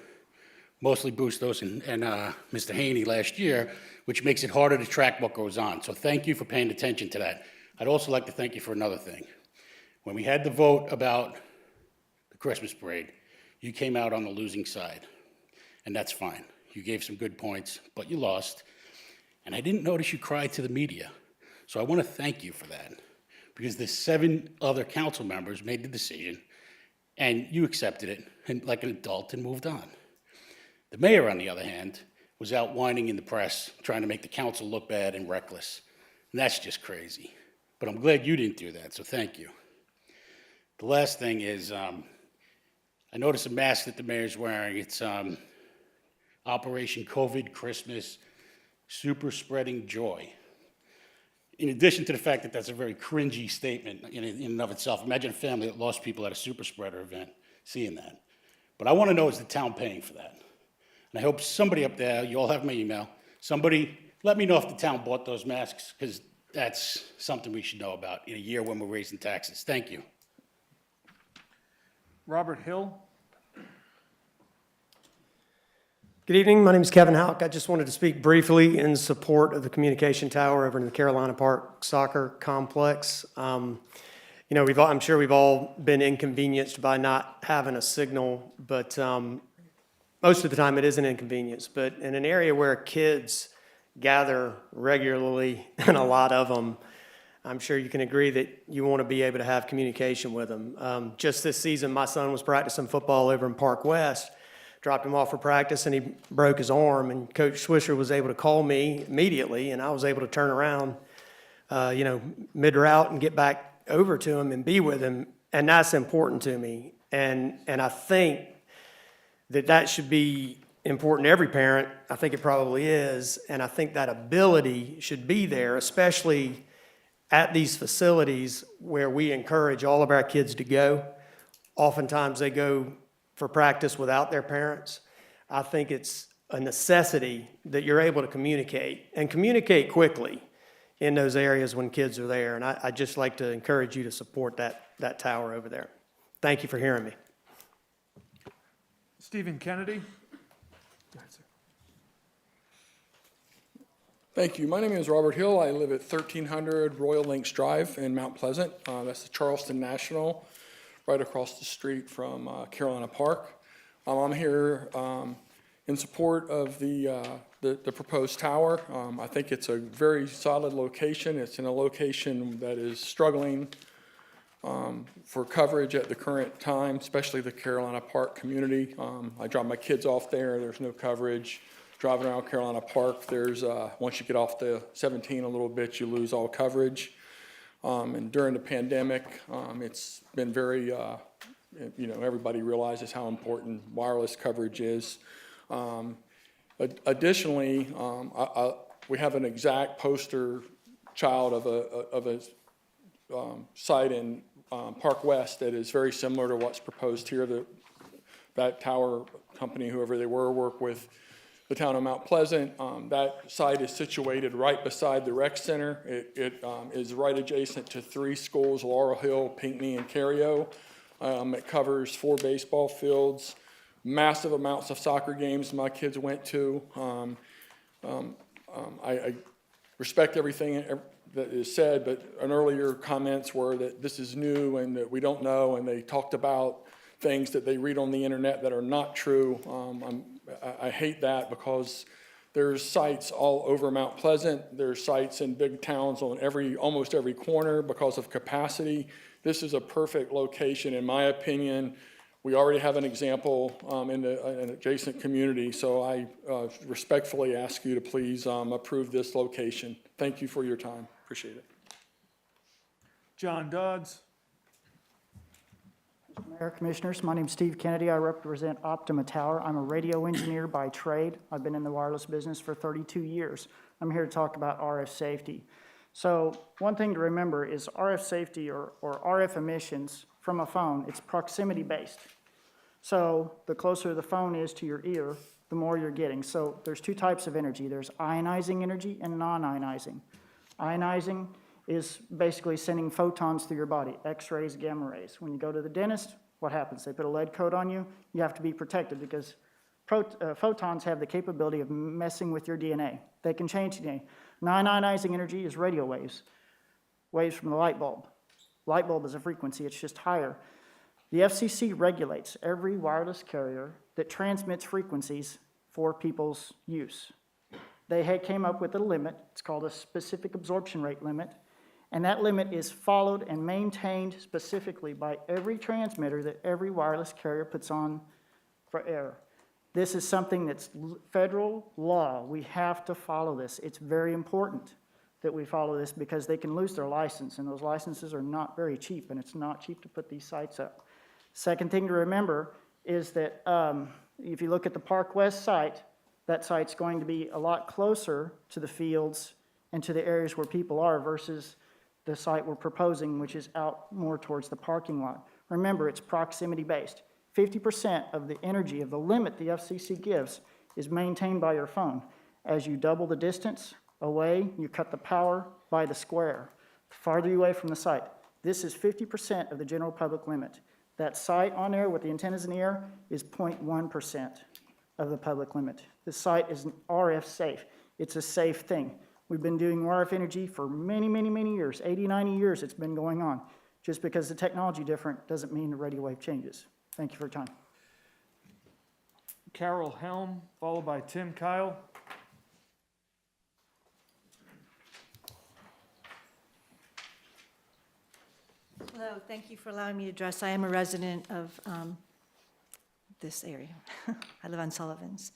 mostly Bustos and Mr. Haney last year, which makes it harder to track what goes on. So thank you for paying attention to that. I'd also like to thank you for another thing. When we had the vote about the Christmas parade, you came out on the losing side, and that's fine. You gave some good points, but you lost. And I didn't notice you cried to the media. So I want to thank you for that, because the 7 other council members made the decision, and you accepted it and like an adult and moved on. The mayor, on the other hand, was out whining in the press, trying to make the council look bad and reckless. And that's just crazy. But I'm glad you didn't do that, so thank you. The last thing is, I noticed a mask that the mayor's wearing. It's Operation COVID Christmas Super Spreading Joy. in addition to the fact that that's a very cringy statement in and of itself, imagine a family that lost people at a super spreader event seeing that. But I want to know, is the town paying for that? And I hope somebody up there, you all have my email, somebody let me know if the town bought those masks, because that's something we should know about in a year when we're raising taxes. Thank you. Robert Hill. Good evening. My name is Kevin Houck. I just wanted to speak briefly in support of the communication tower over in the Carolina Park Soccer Complex. You know, I'm sure we've all been inconvenienced by not having a signal, but most of the time it is an inconvenience. But in an area where kids gather regularly, and a lot of them, I'm sure you can agree that you want to be able to have communication with them. Just this season, my son was practicing football over in Park West. Dropped him off for practice, and he broke his arm, and Coach Swisher was able to call me immediately, and I was able to turn around, mid-route and get back over to him and be with him, and that's important to me. And I think that should be important to every parent. I think it probably is, and I think that ability should be there, especially at these facilities where we encourage all of our kids to go. Oftentimes they go for practice without their parents. I think it's a necessity that you're able to communicate and communicate quickly in those areas when kids are there. And I'd just like to encourage you to support that tower over there. Thank you for hearing me. Stephen Kennedy. Go ahead, sir. Thank you. My name is Robert Hill. I live at 1300 Royal Links Drive in Mount Pleasant. That's the Charleston National, right across the street from Carolina Park. I'm here in support of the proposed tower. I think it's a very solid location. It's in a location that is struggling for coverage at the current time, especially the Carolina Park community. I drop my kids off there. There's no coverage. Driving around Carolina Park, there's once you get off the 17 a little bit, you lose all coverage. And during the pandemic, it's been very, everybody realizes how important wireless coverage is. Additionally, we have an exact poster child of a site in Park West that is very similar to what's proposed here. That tower company, whoever they were, work with the town of Mount Pleasant. That site is situated right beside the rec center. It is right adjacent to 3 schools, Laurel Hill, Pinckney, and Cario. It covers 4 baseball fields, massive amounts of soccer games my kids went to. I respect everything that is said, but an earlier comments were that this is new and that we don't know, and they talked about things that they read on the internet that are not true. I hate that because there's sites all over Mount Pleasant. There's sites in big towns on almost every corner because of capacity. This is a perfect location, in my opinion. We already have an example in an adjacent community, so I respectfully ask you to please approve this location. Thank you for your time. Appreciate it. John Dodds. Mayor, Commissioners, my name is Steve Kennedy. I represent Optima Tower. I'm a radio engineer by trade. I've been in the wireless business for 32 years. I'm here to talk about RF safety. So one thing to remember is RF safety or RF emissions from a phone, it's proximity based. So the closer the phone is to your ear, the more you're getting. So there's 2 types of energy. There's ionizing energy and non-ionizing. Ionizing is basically sending photons through your body, X-rays, gamma rays. When you go to the dentist, what happens? They put a lead coat on you. You have to be protected because photons have the capability of messing with your DNA. They can change DNA. Non-ionizing energy is radio waves, waves from the light bulb. Light bulb is a frequency, it's just higher. The FCC regulates every wireless carrier that transmits frequencies for people's use. They came up with a limit, it's called a specific absorption rate limit, and that limit is followed and maintained specifically by every transmitter that every wireless carrier puts on for air. This is something that's federal law. We have to follow this. It's very important that we follow this because they can lose their license, and those licenses are not very cheap, and it's not cheap to put these sites up. Second thing to remember is that if you look at the Park West site, that site's going to be a lot closer to the fields and to the areas where people are versus the site we're proposing, which is out more towards the parking lot. Remember, it's proximity-based. 50% of the energy of the limit the FCC gives is maintained by your phone. As you double the distance away, you cut the power by the square, farther you away from the site. This is 50% of the general public limit. That site on there with the antennas in the air is 0.1% of the public limit. The site is RF safe. It's a safe thing. We've been doing RF energy for many, many, many years, 80, 90 years it's been going on. Just because the technology different doesn't mean the radio wave changes. Thank you for your time. Carol Helm, followed by Tim Kyle. Hello, thank you for allowing me to address. I am a resident of this area. I live on Sullivan's.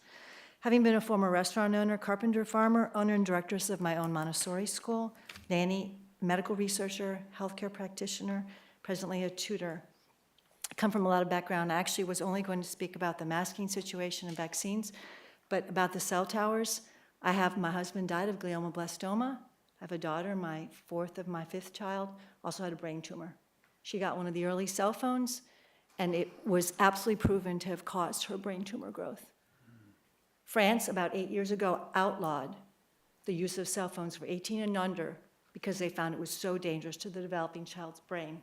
Having been a former restaurant owner, carpenter, farmer, owner and directress of my own Montessori school, nanny, medical researcher, healthcare practitioner, presently a tutor. I come from a lot of background. I actually was only going to speak about the masking situation and vaccines, but about the cell towers, my husband died of glioblastoma. I have a daughter, my fourth of my fifth child, also had a brain tumor. She got one of the early cell phones, and it was absolutely proven to have caused her brain tumor growth. France, about 8 years ago, outlawed the use of cell phones for 18 and under because they found it was so dangerous to the developing child's brain.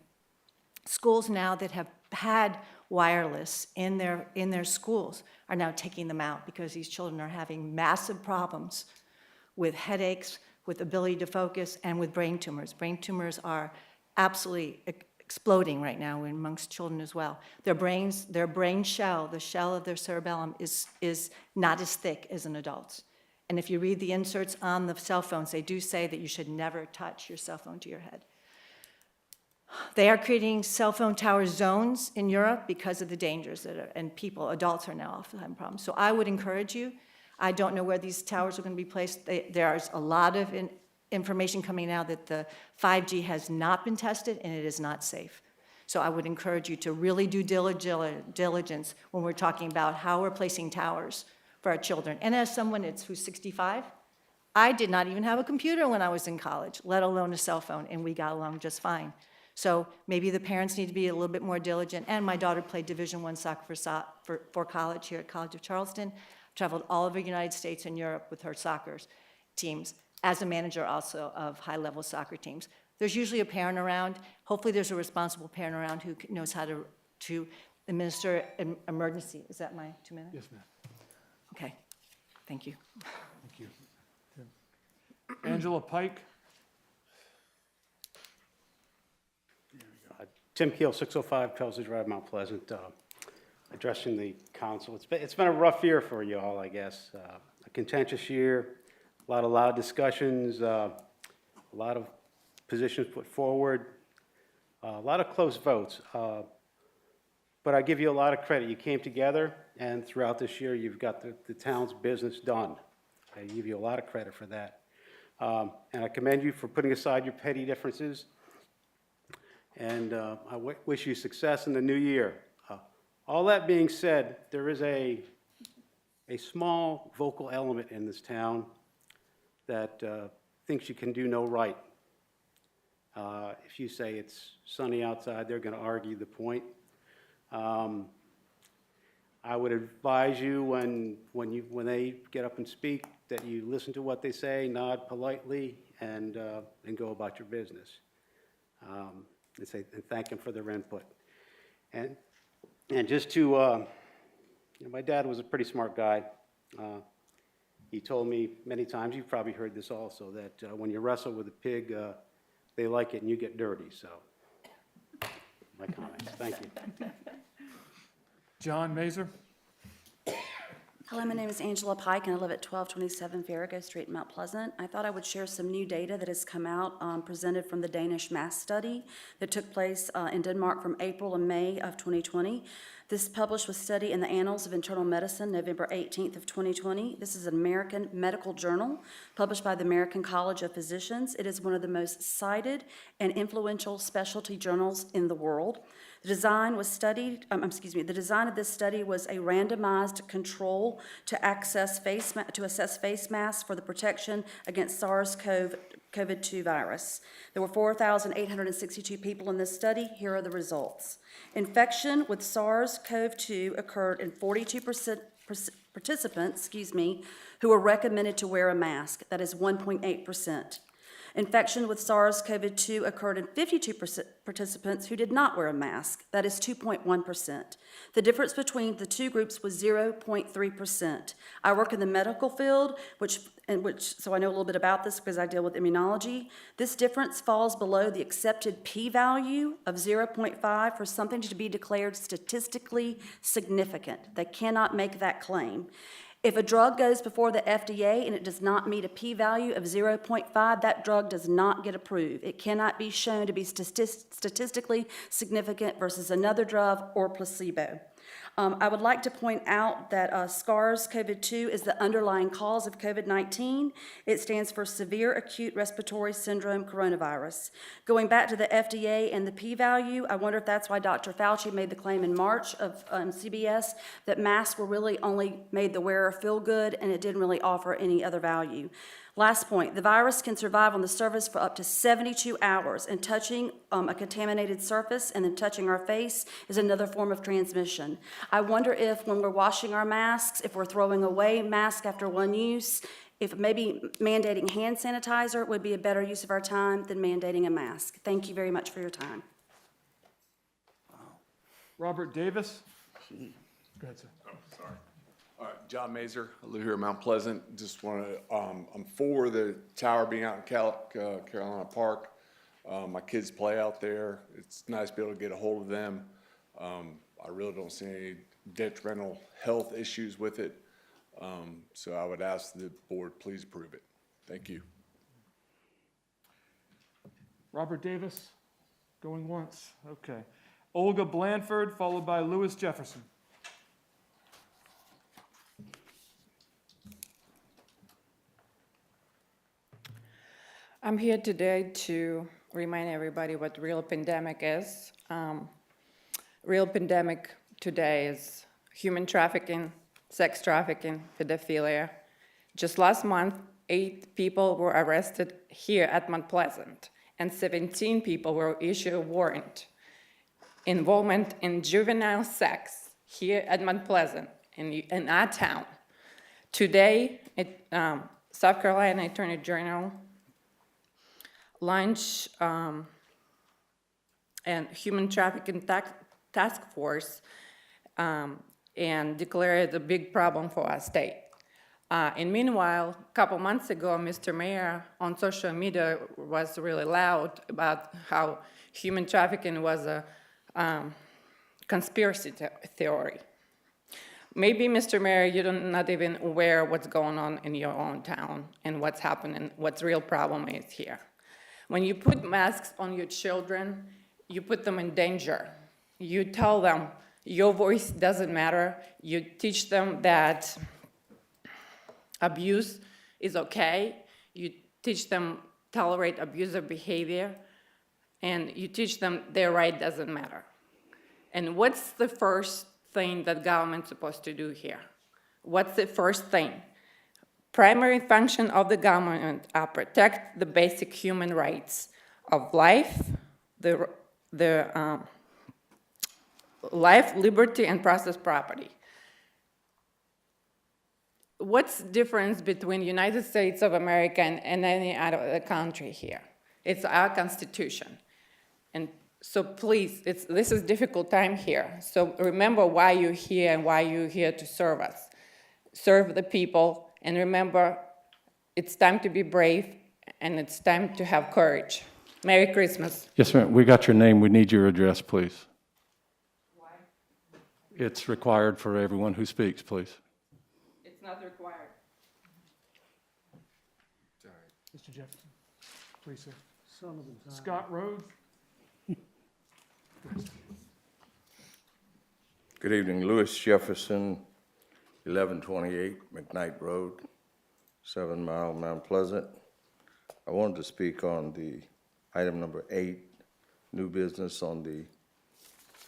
Schools now that have had wireless in their schools are now taking them out because these children are having massive problems with headaches, with ability to focus, and with brain tumors. Brain tumors are absolutely exploding right now amongst children as well. Their brain shell, the shell of their cerebellum is not as thick as an adult's. And if you read the inserts on the cell phones, they do say that you should never touch your cell phone to your head. They are creating cell phone tower zones in Europe because of the dangers and adults are now often having problems. So I would encourage you, I don't know where these towers are going to be placed. There's a lot of information coming out that the 5G has not been tested and it is not safe. So I would encourage you to really do diligence when we're talking about how we're placing towers for our children. And as someone who's 65, I did not even have a computer when I was in college, let alone a cell phone, and we got along just fine. So maybe the parents need to be a little bit more diligent. And my daughter played Division I soccer for college here at College of Charleston. Traveled all over the United States and Europe with her soccer teams, as a manager also of high-level soccer teams. There's usually a parent around. Hopefully there's a responsible parent around who knows how to administer an emergency. Is that my 2 minutes? Yes, ma'am. Okay, thank you. Thank you. Angela Pike. Tim Keel, 605 Pelsley Drive, Mount Pleasant, addressing the council. It's been a rough year for you all, I guess. A contentious year, a lot of loud discussions, a lot of positions put forward, a lot of close votes. But I give you a lot of credit. You came together, and throughout this year, you've got the town's business done. I give you a lot of credit for that. And I commend you for putting aside your petty differences. And I wish you success in the new year. All that being said, there is a small vocal element in this town that thinks you can do no right. If you say it's sunny outside, they're going to argue the point. I would advise you when they get up and speak that you listen to what they say, nod politely, and go about your business. And thank them for their input. And just to, my dad was a pretty smart guy. He told me many times, you've probably heard this also, that when you wrestle with a pig, they like it and you get dirty. So, my comments. Thank you. John Mazer. Hello, my name is Angela Pike, and I live at 1227 Farrago Street, Mount Pleasant. I thought I would share some new data that has come out, presented from the Danish mass study that took place in Denmark from April and May of 2020. This published with study in the Annals of Internal Medicine, November 18th of 2020. This is an American medical journal published by the American College of Physicians. It is one of the most cited and influential specialty journals in the world. The design was studied, the design of this study was a randomized control to assess face masks for the protection against SARS-CoV-2 virus. There were 4,862 people in this study. Here are the results. Infection with SARS-CoV-2 occurred in 42% participants, who were recommended to wear a mask. That is 1.8%. Infection with SARS-CoV-2 occurred in 52% participants who did not wear a mask. That is 2.1%. The difference between the two groups was 0.3%. I work in the medical field, so I know a little bit about this because I deal with immunology. This difference falls below the accepted p-value of 0.5 for something to be declared statistically significant. They cannot make that claim. If a drug goes before the FDA and it does not meet a p-value of 0.5, that drug does not get approved. It cannot be shown to be statistically significant versus another drug or placebo. I would like to point out that SARS-CoV-2 is the underlying cause of COVID-19. It stands for Severe Acute Respiratory Syndrome Coronavirus. Going back to the FDA and the p-value, I wonder if that's why Dr. Fauci made the claim in March of CBS that masks were really only made the wearer feel good and it didn't really offer any other value. Last point, the virus can survive on the surface for up to 72 hours, and touching a contaminated surface and then touching our face is another form of transmission. I wonder if when we're washing our masks, if we're throwing away masks after one use, if maybe mandating hand sanitizer would be a better use of our time than mandating a mask. Thank you very much for your time. Robert Davis? Go ahead, sir. Oh, sorry. All right, John Mazer, I live here in Mount Pleasant. Just want to, I'm for the tower being out in Carolina Park. My kids play out there. It's nice to be able to get a hold of them. I really don't see any detrimental health issues with it. So I would ask the board, please approve it. Thank you. Robert Davis, going once. Okay. Olga Blanford, followed by Lewis Jefferson. I'm here today to remind everybody what real pandemic is. Real pandemic today is human trafficking, sex trafficking, pedophilia. Just last month, 8 people were arrested here at Mount Pleasant, and 17 people were issued a warrant. Involvement in juvenile sex here at Mount Pleasant, in our town. Today, South Carolina Attorney General launched and Human Trafficking Task Force and declared it a big problem for our state. And meanwhile, a couple months ago, Mr. Mayor on social media was really loud about how human trafficking was a conspiracy theory. Maybe, Mr. Mayor, you're not even aware what's going on in your own town and what's happening, what's real problem is here. When you put masks on your children, you put them in danger. You tell them your voice doesn't matter. You teach them that abuse is okay. You teach them tolerate abusive behavior. And you teach them their right doesn't matter. And what's the first thing that government's supposed to do here? What's the first thing? Primary function of the government are protect the basic human rights of life, life, liberty, and process property. What's the difference between United States of America and any other country here? It's our Constitution. And so please, this is a difficult time here. So remember why you're here and why you're here to serve us. Serve the people. And remember, it's time to be brave, and it's time to have courage. Merry Christmas. Yes, ma'am. We got your name. We need your address, please. Why? It's required for everyone who speaks, please. It's not required. Mr. Jefferson, please, sir. Scott Rhodes. Good evening, Louis Jefferson, 1128 McKnight Road, 7 Mile, Mount Pleasant. I wanted to speak on the item number 8, new business on the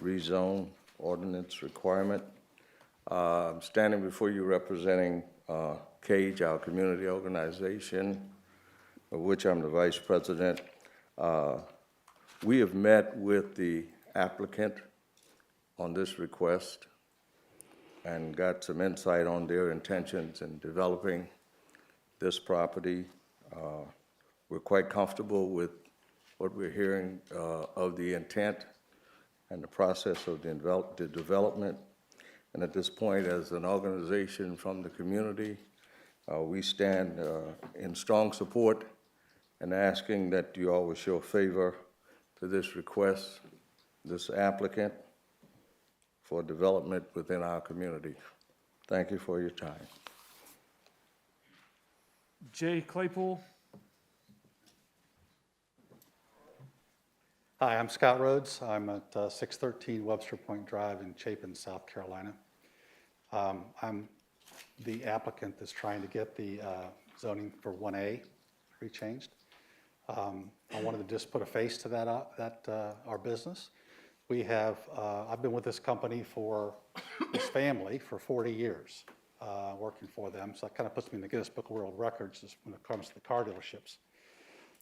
rezone ordinance requirement. I'm standing before you representing Cade, our community organization, of which I'm the vice president. We have met with the applicant on this request and got some insight on their intentions in developing this property. We're quite comfortable with what we're hearing of the intent and the process of the development. And at this point, as an organization from the community, we stand in strong support and asking that you all will show favor to this request, this applicant, for development within our community. Thank you for your time. Jay Claypool. Hi, I'm Scott Rhodes. I'm at 613 Webster Point Drive in Chapin, South Carolina. I'm the applicant that's trying to get the zoning for 1A rechanged. I wanted to just put a face to that, our business. We have, I've been with this company this family for 40 years, working for them. So that kind of puts me in the Guinness Book of World Records when it comes to the car dealerships.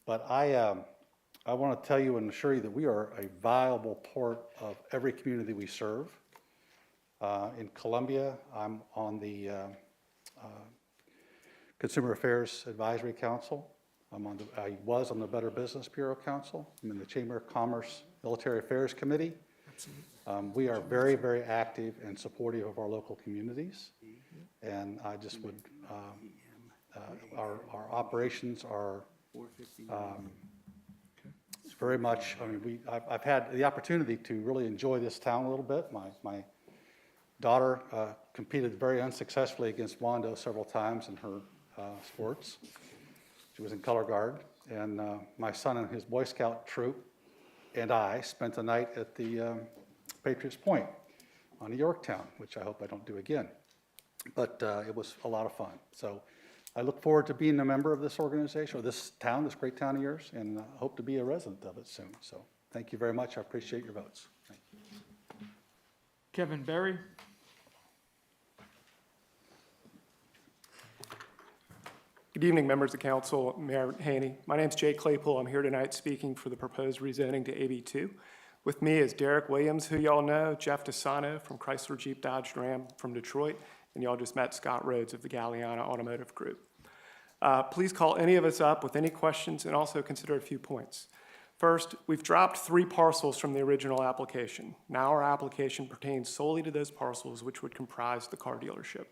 But I want to tell you and assure you that we are a viable part of every community we serve. In Columbia, I'm on the Consumer Affairs Advisory Council. I was on the Better Business Bureau Council. I'm in the Chamber of Commerce Military Affairs Committee. We are very, very active and supportive of our local communities. And I just would, our operations are very much, I mean, I've had the opportunity to really enjoy this town a little bit. My daughter competed very unsuccessfully against Wando several times in her sports. She was in color guard, and my son and his Boy Scout troop and I spent the night at the Patriots Point on Yorktown, which I hope I don't do again. But it was a lot of fun. So I look forward to being a member of this organization, or this town, this great town of yours, and hope to be a resident of it soon. So thank you very much. I appreciate your votes. Thank you. Kevin Berry. Good evening, members of council, Mayor Haney. My name is Jay Claypool. I'm here tonight speaking for the proposed rezoning to AB2. With me is Derek Williams, who y'all know, Jeff Desano from Chrysler Jeep Dodge Ram from Detroit, and y'all just met Scott Rhodes of the Galliana Automotive Group. Please call any of us up with any questions and also consider a few points. First, we've dropped 3 parcels from the original application. Now our application pertains solely to those parcels which would comprise the car dealership.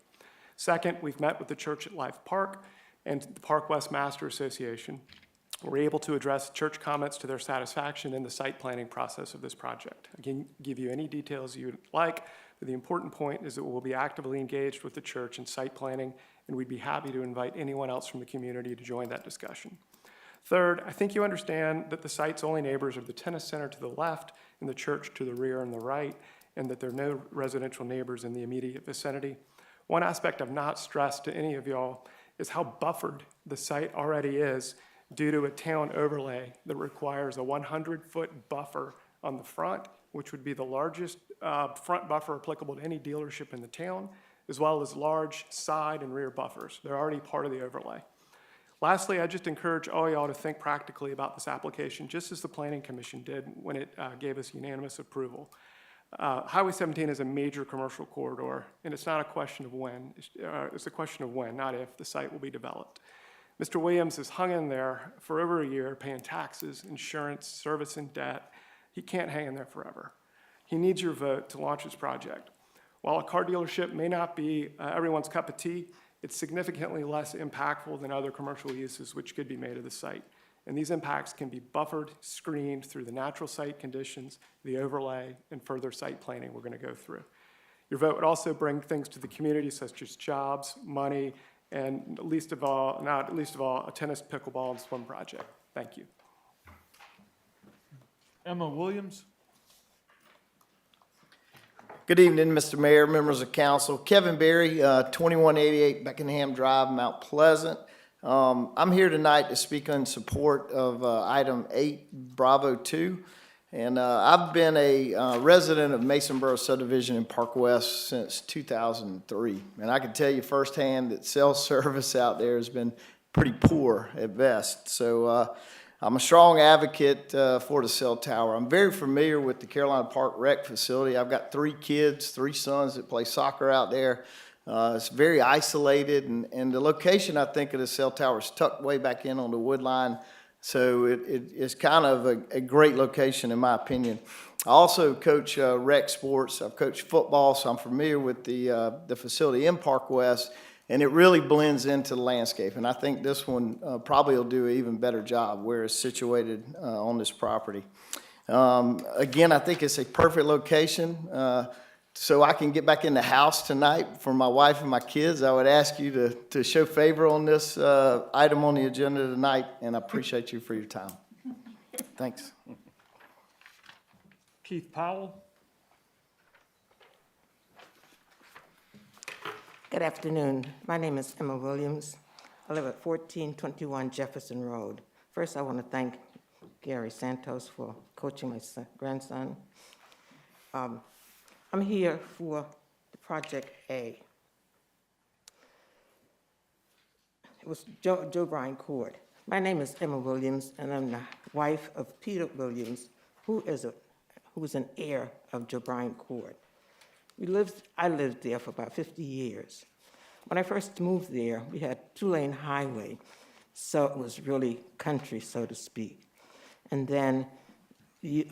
Second, we've met with the Church at Life Park and the Park West Master Association. We're able to address church comments to their satisfaction in the site planning process of this project. I can give you any details you'd like, but the important point is that we'll be actively engaged with the church in site planning, and we'd be happy to invite anyone else from the community to join that discussion. Third, I think you understand that the site's only neighbors are the tennis center to the left and the church to the rear and the right, and that there are no residential neighbors in the immediate vicinity. One aspect I've not stressed to any of y'all is how buffered the site already is due to a town overlay that requires a 100-foot buffer on the front, which would be the largest front buffer applicable to any dealership in the town, as well as large side and rear buffers. They're already part of the overlay. Lastly, I just encourage all y'all to think practically about this application, just as the Planning Commission did when it gave us unanimous approval. Highway 17 is a major commercial corridor, and it's not a question of when, it's a question of when, not if, the site will be developed. Mr. Williams has hung in there for over a year, paying taxes, insurance, service, and debt. He can't hang in there forever. He needs your vote to launch his project. While a car dealership may not be everyone's cup of tea, it's significantly less impactful than other commercial uses which could be made of the site. And these impacts can be buffered, screened through the natural site conditions, the overlay, and further site planning we're going to go through. Your vote would also bring things to the community such as jobs, money, and not least of all, a tennis, pickleball, and swim project. Thank you. Emma Williams. Good evening, Mr. Mayor, members of council. Kevin Berry, 2188 Beckenham Drive, Mount Pleasant. I'm here tonight to speak in support of item 8, Bravo 2. And I've been a resident of Masonboro subdivision in Park West since 2003. And I can tell you firsthand that cell service out there has been pretty poor at best. So I'm a strong advocate for the cell tower. I'm very familiar with the Carolina Park Rec facility. I've got 3 kids, 3 sons that play soccer out there. It's very isolated, and the location, I think, of the cell tower is tucked way back in on the wood line. So it's kind of a great location, in my opinion. I also coach rec sports. I've coached football, so I'm familiar with the facility in Park West, and it really blends into the landscape. And I think this one probably will do an even better job where it's situated on this property. Again, I think it's a perfect location. So I can get back in the house tonight for my wife and my kids. I would ask you to show favor on this item on the agenda tonight, and I appreciate you for your time. Thanks. Keith Powell. Good afternoon. My name is Emma Williams. I live at 1421 Jefferson Road. First, I want to thank Gary Santos for coaching my grandson. I'm here for the Project A. It was Joe Bryan Court. My name is Emma Williams, and I'm the wife of Peter Williams, who is an heir of Joe Bryan Court. I lived there for about 50 years. When I first moved there, we had 2-lane highway, so it was really country, so to speak. And then the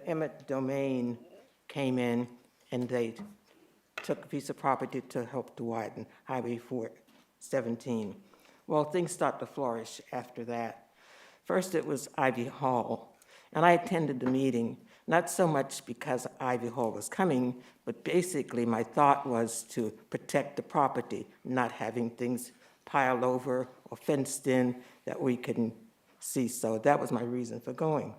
eminent domain came in, and they took a piece of property to help to widen Highway 417. Well, things started to flourish after that. First, it was Ivy Hall, and I attended the meeting, not so much because Ivy Hall was coming, but basically my thought was to protect the property, not having things piled over or fenced in that we couldn't see. So that was my reason for going.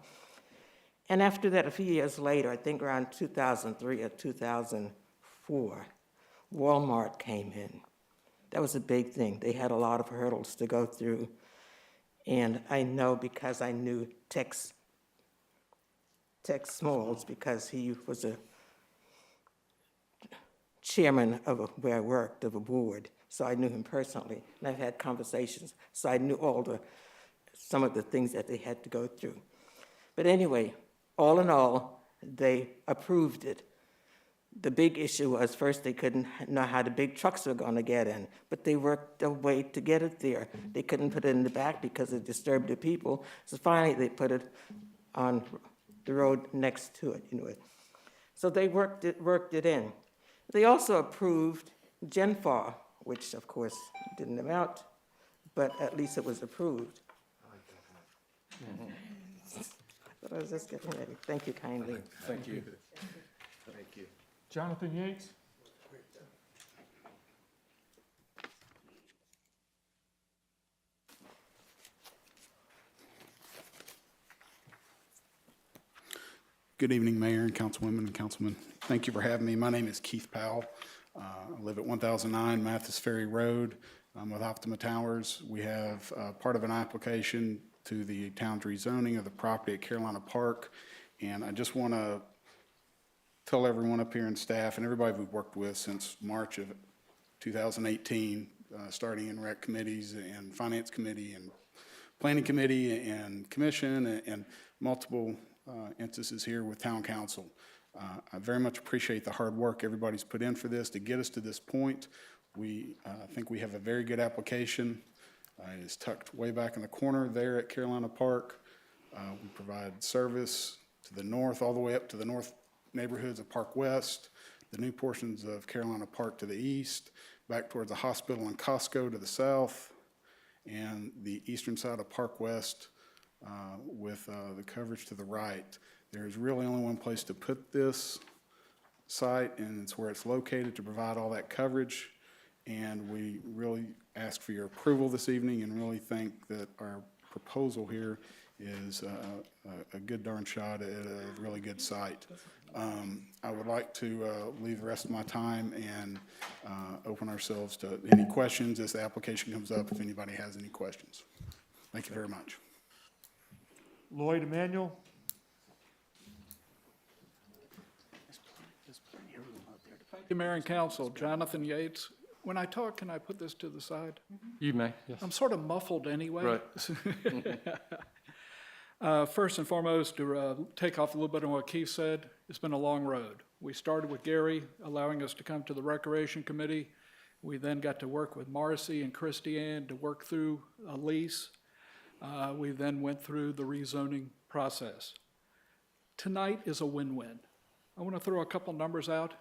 And after that, a few years later, I think around 2003 or 2004, Walmart came in. That was a big thing. They had a lot of hurdles to go through. And I know because I knew Tex Smalls, because he was a chairman of where I worked, of a board. So I knew him personally, and I've had conversations. So I knew some of the things that they had to go through. But anyway, all in all, they approved it. The big issue was first they couldn't know how the big trucks were going to get in, but they worked a way to get it there. They couldn't put it in the back because it disturbed the people. So finally they put it on the road next to it, So they worked it in. They also approved GenFar, which of course didn't amount, but at least it was approved. But I was just getting ready. Thank you kindly. Thank you. Thank you. Jonathan Yates. Good evening, Mayor and Councilwomen and Councilmen. Thank you for having me. My name is Keith Powell. I live at 1009 Mathis Ferry Road. I'm with Optima Towers. We have part of an application to the town's rezoning of the property at Carolina Park. And I just want to tell everyone up here and staff and everybody we've worked with since March of 2018, starting in rec committees and finance committee and planning committee and commission and multiple instances here with town council. I very much appreciate the hard work everybody's put in for this to get us to this point. We think we have a very good application. It is tucked way back in the corner there at Carolina Park. We provide service to the north, all the way up to the north neighborhoods of Park West, the new portions of Carolina Park to the east, back towards the hospital and Costco to the south, and the eastern side of Park West with the coverage to the right. There's really only one place to put this site, and it's where it's located to provide all that coverage. And we really ask for your approval this evening and really think that our proposal here is a good darn shot at a really good site. I I would like to leave the rest of my time and open ourselves to any questions as the application comes up, if anybody has any questions. Thank you very much. Lloyd Emanuel? Thank you, Mayor and Council. Jonathan Yates. When I talk, can I put this to the side? You may, yes. I'm sort of muffled anyway. Right. First and foremost, to take off a little bit on what Keith said, it's been a long road. We started with Gary allowing us to come to the Recreation Committee. We then got to work with Marcy and Christiane to work through a lease. We then went through the rezoning process. Tonight is a win-win. I want to throw a couple numbers out,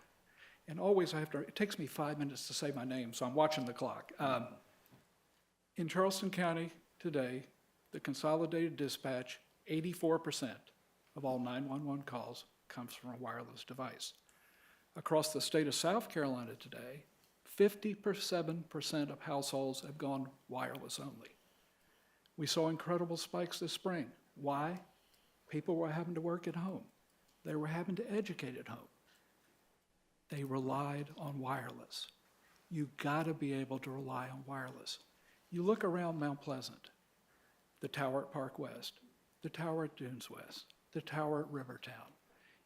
and always it takes me 5 minutes to say my name, so I'm watching the clock. In Charleston County today, the consolidated dispatch, 84% of all 911 calls comes from a wireless device. Across the state of South Carolina today, 57% of households have gone wireless only. We saw incredible spikes this spring. Why? People were having to work at home. They were having to educate at home. They relied on wireless. You've got to be able to rely on wireless. You look around Mount Pleasant, the tower at Park West, the tower at Dunes West, the tower at Rivertown.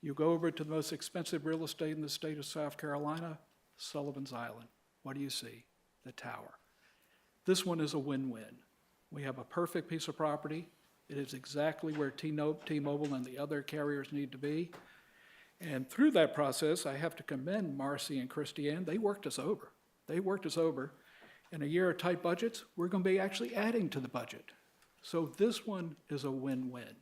You go over to the most expensive real estate in the state of South Carolina, Sullivan's Island. What do you see? The tower. This one is a win-win. We have a perfect piece of property. It is exactly where T-Mobile and the other carriers need to be. And through that process, I have to commend Marcy and Christiane. They worked us over. They worked us over. In a year of tight budgets, we're going to be actually adding to the budget. So this one is a win-win.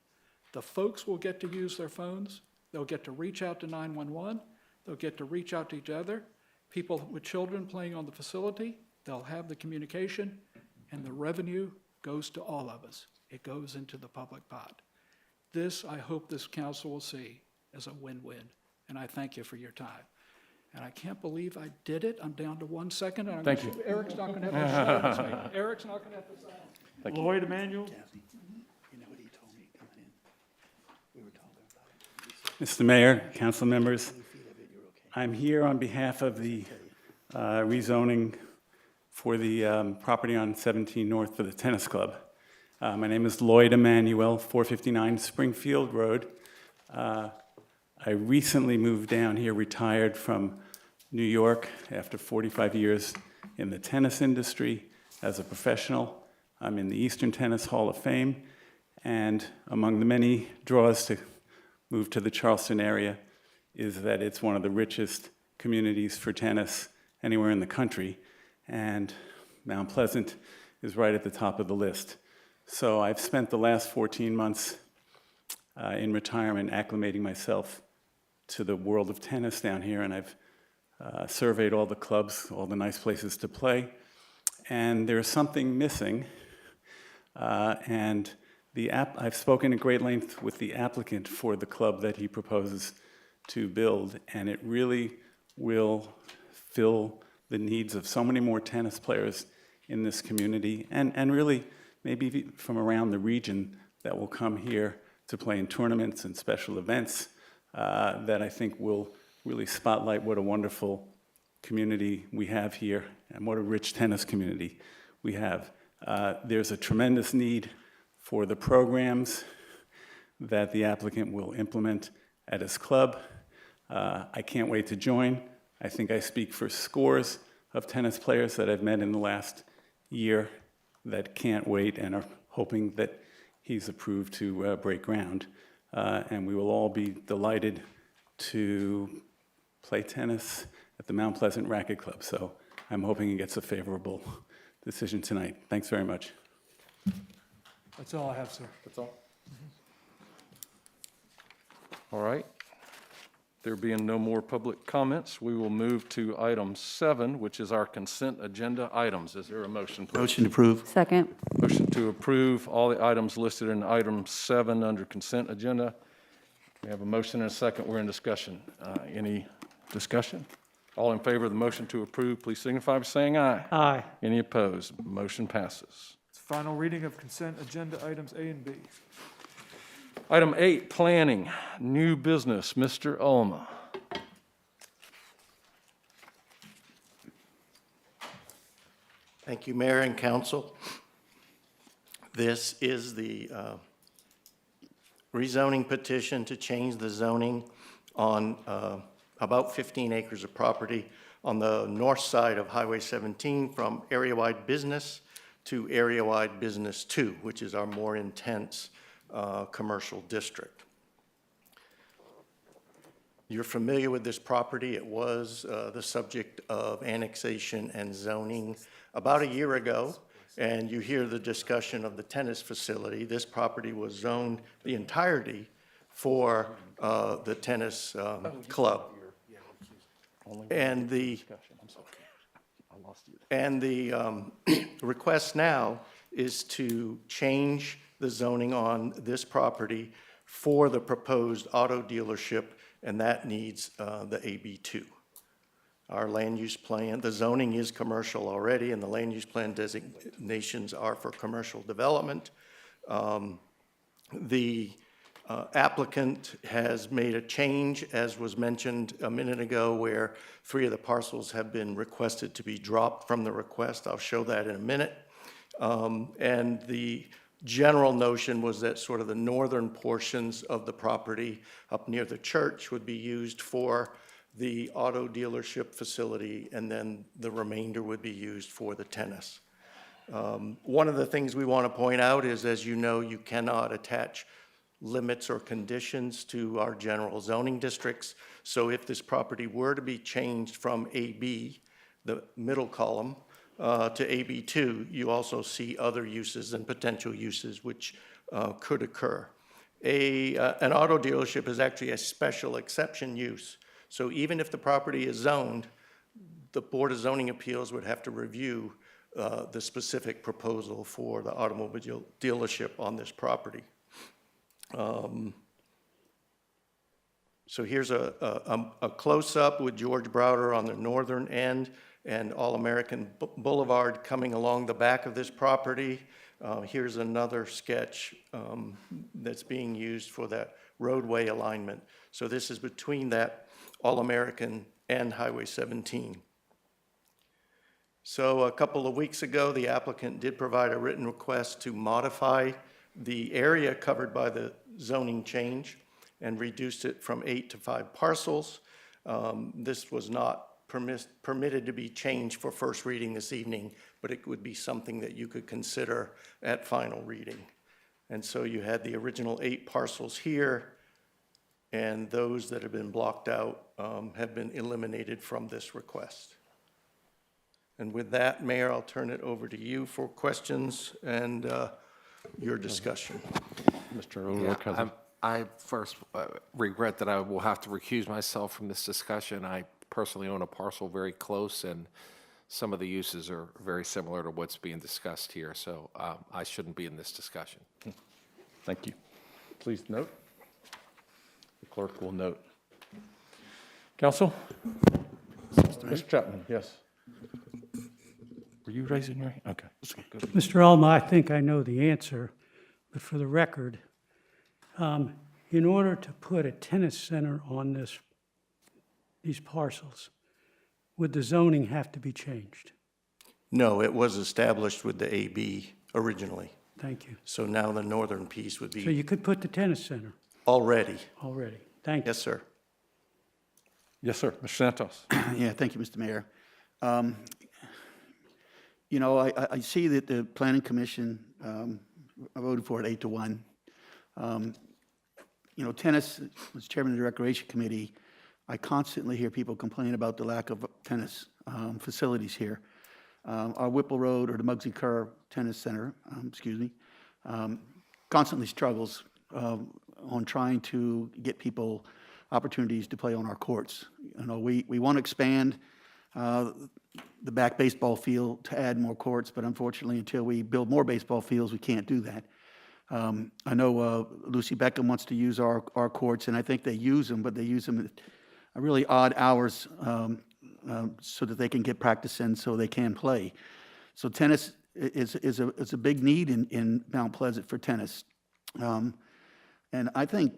The folks will get to use their phones. They'll get to reach out to 911. They'll get to reach out to each other. People with children playing on the facility, they'll have the communication, and the revenue goes to all of us. It goes into the public pot. This, I hope this council will see as a win-win, and I thank you for your time. And I can't believe I did it. I'm down to 1 second. And Thank you. Eric's not going to have to silence me. Eric's not going to have to silence me. Thank you. Lloyd Emanuel? Mr. Mayor, council members, I'm here on behalf of the rezoning for the property on 17 North for the tennis club. My name is Lloyd Emanuel, 459 Springfield Road. I recently moved down here, retired from New York after 45 years in the tennis industry as a professional. I'm in the Eastern Tennis Hall of Fame, and among the many draws to move to the Charleston area is that it's one of the richest communities for tennis anywhere in the country, and Mount Pleasant is right at the top of the list. So I've spent the last 14 months in retirement acclimating myself to the world of tennis down here, and I've surveyed all the clubs, all the nice places to play, and there's something missing, and I've spoken at great length with the applicant for the club that he proposes to build, and it really will fill the needs of so many more tennis players in this community, and really maybe from around the region that will come here to play in tournaments and special events that I think will really spotlight what a wonderful community we have here and what a rich tennis community we have. There's a tremendous need for the programs that the applicant will implement at his club. I can't wait to join. I think I speak for scores of tennis players that I've met in the last year that can't wait and are hoping that he's approved to break ground. And we will all be delighted to play tennis at the Mount Pleasant Racket Club. So I'm hoping he gets a favorable decision tonight. Thanks very much. That's all I have, sir. That's all? All right. There being no more public comments, we will move to item 7, which is our consent agenda items. Is there a motion, please? Motion to approve. Second. Motion to approve all the items listed in item 7 under consent agenda. We have a motion and a second. We're in discussion. Any discussion? All in favor of the motion to approve, please signify by saying aye. Aye. Any opposed? Motion passes. Final reading of consent agenda items A and B. Item 8, planning, new business, Mr. Ulma. Thank you, Mayor and Council. This is the rezoning petition to change the zoning on about 15 acres of property on the north side of Highway 17 from area-wide business to area-wide business 2, which is our more intense commercial district. You're familiar with this property. It was the subject of annexation and zoning about a year ago, and you hear the discussion of the tennis facility. This property was zoned the entirety for the tennis club. And the request now is to change the zoning on this property for the proposed auto dealership, and that needs the AB2. Our land use plan, the zoning is commercial already, and the land use plan designations are for commercial development. The applicant has made a change, as was mentioned a minute ago, where 3 of the parcels have been requested to be dropped from the request. I'll show that in a minute. And the general notion was that sort of the northern portions of the property up near the church would be used for the auto dealership facility, and then the remainder would be used for the tennis. One of the things we want to point out is, as you know, you cannot attach limits or conditions to our general zoning districts. So if this property were to be changed from AB, the middle column, to AB2, you also see other uses and potential uses which could occur. An auto dealership is actually a special exception use. So even if the property is zoned, the Board of Zoning Appeals would have to review the specific proposal for the automobile dealership on this property. So here's a close-up with George Browder on the northern end and All-American Boulevard coming along the back of this property. Here's another sketch that's being used for that roadway alignment. So this is between that All-American and Highway 17. So a couple of weeks ago, the applicant did provide a written request to modify the area covered by the zoning change and reduced it from 8 to 5 parcels. This was not permitted to be changed for first reading this evening, but it would be something that you could consider at final reading. And so you had the original 8 parcels here, and those that have been blocked out have been eliminated from this request. And with that, Mayor, I'll turn it over to you for questions and your discussion. Mr. O'Rourke has a- I first regret that I will have to recuse myself from this discussion. I personally own a parcel very close, and some of the uses are very similar to what's being discussed here, so I shouldn't be in this discussion. Thank you. Please note. The clerk will note. Counsel? Mr. Chapman, yes. Were you raising your hand? Okay. Good. Mr. Alma, I think I know the answer, but for the record, in order to put a tennis center on these parcels, would the zoning have to be changed? No, it was established with the AB originally. Thank you. So now the northern piece would So be you could put the tennis center already. already. Thank you. Yes, sir. Yes, sir. Mr. Santos. Yeah, thank you, Mr. Mayor. You know, I see that the Planning Commission, I voted for it 8-1. You know, tennis, as chairman of the Recreation Committee, I constantly hear people complain about the lack of tennis facilities here. Our Whipple Road or the Muggsy Kerr Tennis Center, constantly struggles on trying to get people opportunities to play on our courts. You know, we want to expand the back baseball field to add more courts, but unfortunately, until we build more baseball fields, we can't do that. I know Lucy Beckham wants to use our courts, and I think they use them, but they use them at really odd hours so that they can get practice in so they can play. So tennis is a big need in Mount Pleasant for tennis. And I think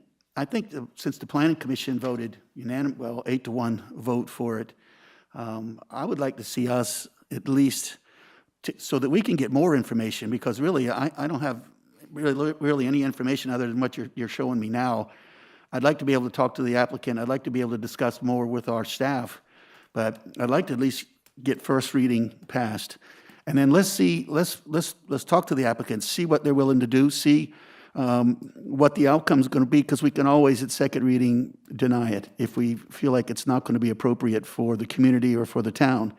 since the Planning Commission voted 8-1 vote for it, I would like to see us at least so that we can get more information, because really, I don't have really any information other than what you're showing me now. I'd like to be able to talk to the applicant. I'd like to be able to discuss more with our staff, but I'd like to at least get first reading passed. And then let's talk to the applicants, see what they're willing to do, see what the outcome's going to be, because we can always at second reading deny it if we feel like it's not going to be appropriate for the community or for the town.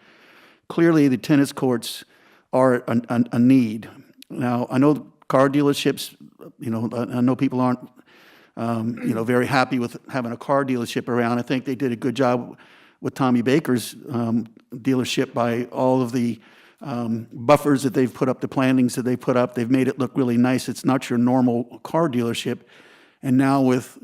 Clearly, the tennis courts are a need. Now, I know car dealerships, I know people aren't, very happy with having a car dealership around. I think they did a good job with Tommy Baker's dealership by all of the buffers that they've put up, the plantings that they put up. They've made it look really nice. It's not your normal car dealership. And now with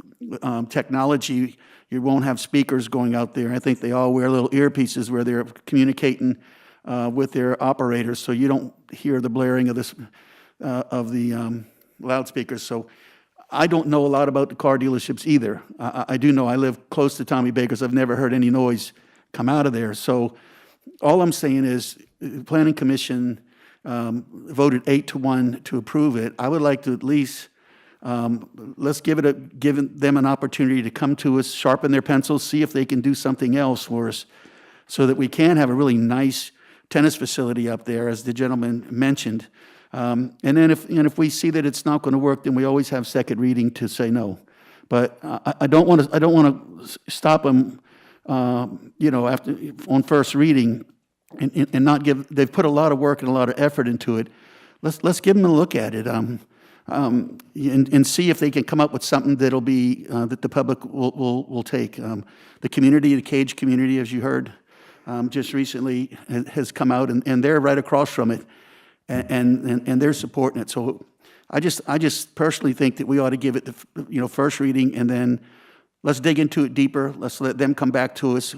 technology, you won't have speakers going out there. I think they all wear little earpieces where they're communicating with their operators, so you don't hear the blaring of the loudspeakers. So I don't know a lot about the car dealerships either. I do know I live close to Tommy Baker's. I've never heard any noise come out of there. So all I'm saying is the Planning Commission voted 8-1 to approve it. I would like to at least, let's give them an opportunity to come to us, sharpen their pencils, see if they can do something else for us so that we can have a really nice tennis facility up there, as the gentleman mentioned. And then if we see that it's not going to work, then we always have second reading to say no. But I don't want to stop them, after on first reading, and not give. They've put a lot of work and a lot of effort into it. Let's give them a look at it, and see if they can come up with something that'll be that the public will take. The community, the Cade community, as you heard, just recently has come out, and they're right across from it. And they're supporting it. So I just personally think that we ought to give it the first reading, and then let's dig into it deeper. Let's let them come back to us,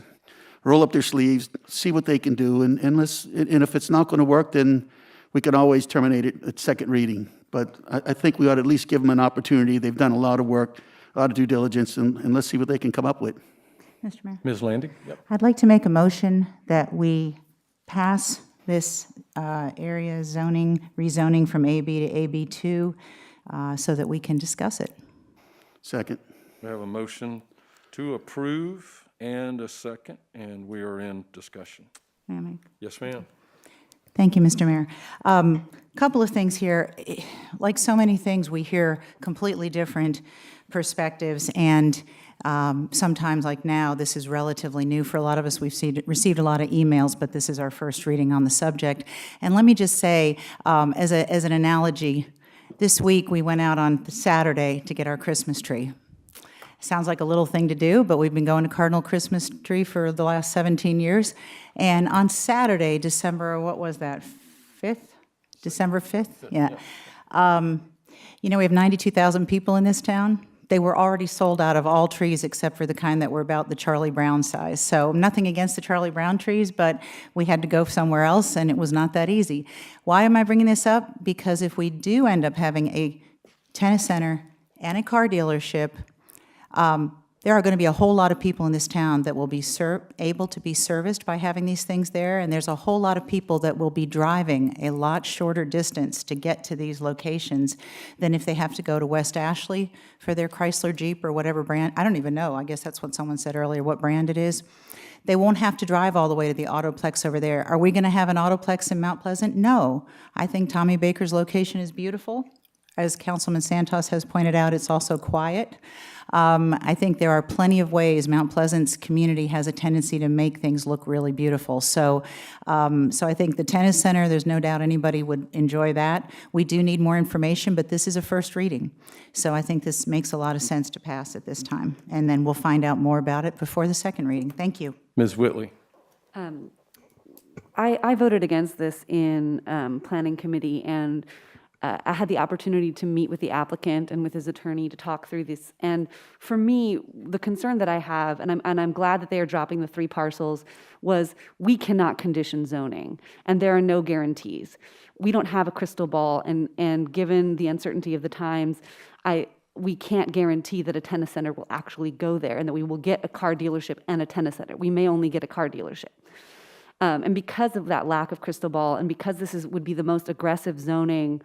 roll up their sleeves, see what they can do, and if it's not going to work, then we can always terminate it at second reading. But I think we ought to at least give them an opportunity. They've done a lot of work, a lot of due diligence, and let's see what they can come up with. Mr. Mayor. Ms. Landy? Yep. I'd like to make a motion that we pass this area rezoning from AB to AB2 so that we can discuss it. Second. We have a motion to approve and a second, and we are in discussion. May I make? Yes, ma'am. Thank you, Mr. Mayor. Couple of things here. Like so many things, we hear completely different perspectives, and sometimes, like now, this is relatively new for a lot of us. We've received a lot of emails, but this is our first reading on the subject. And let me just say, as an analogy, this week we went out on Saturday to get our Christmas tree. Sounds like a little thing to do, but we've been going to Cardinal Christmas Tree for the last 17 years. And on Saturday, December 5th? December 5th? Yeah. We have 92,000 people in this town. They were already sold out of all trees except for the kind that were about the Charlie Brown size. So nothing against the Charlie Brown trees, but we had to go somewhere else, and it was not that easy. Why am I bringing this up? Because if we do end up having a tennis center and a car dealership, there are going to be a whole lot of people in this town that will be able to be serviced by having these things there, and there's a whole lot of people that will be driving a lot shorter distance to get to these locations than if they have to go to West Ashley for their Chrysler Jeep or whatever brand. I don't even know. I guess that's what someone said earlier, what brand it is. They won't have to drive all the way to the Autoplex over there. Are we going to have an Autoplex in Mount Pleasant? No. I think Tommy Baker's location is beautiful. As Councilman Santos has pointed out, it's also quiet. I think there are plenty of ways. Mount Pleasant's community has a tendency to make things look really beautiful. So I think the tennis center, there's no doubt anybody would enjoy that. We do need more information, but this is a first reading. So I think this makes a lot of sense to pass at this time. And then we'll find out more about it before the second reading. Thank you. Ms. Whitley. I voted against this in Planning Committee, and I had the opportunity to meet with the applicant and with his attorney to talk through this. And for me, the concern that I have, and I'm glad that they are dropping the 3 parcels, was we cannot condition zoning, and there are no guarantees. We don't have a crystal ball, and given the uncertainty of the times, we can't guarantee that a tennis center will actually go there and that we will get a car dealership and a tennis center. We may only get a car dealership. And because of that lack of crystal ball, and because would be the most aggressive zoning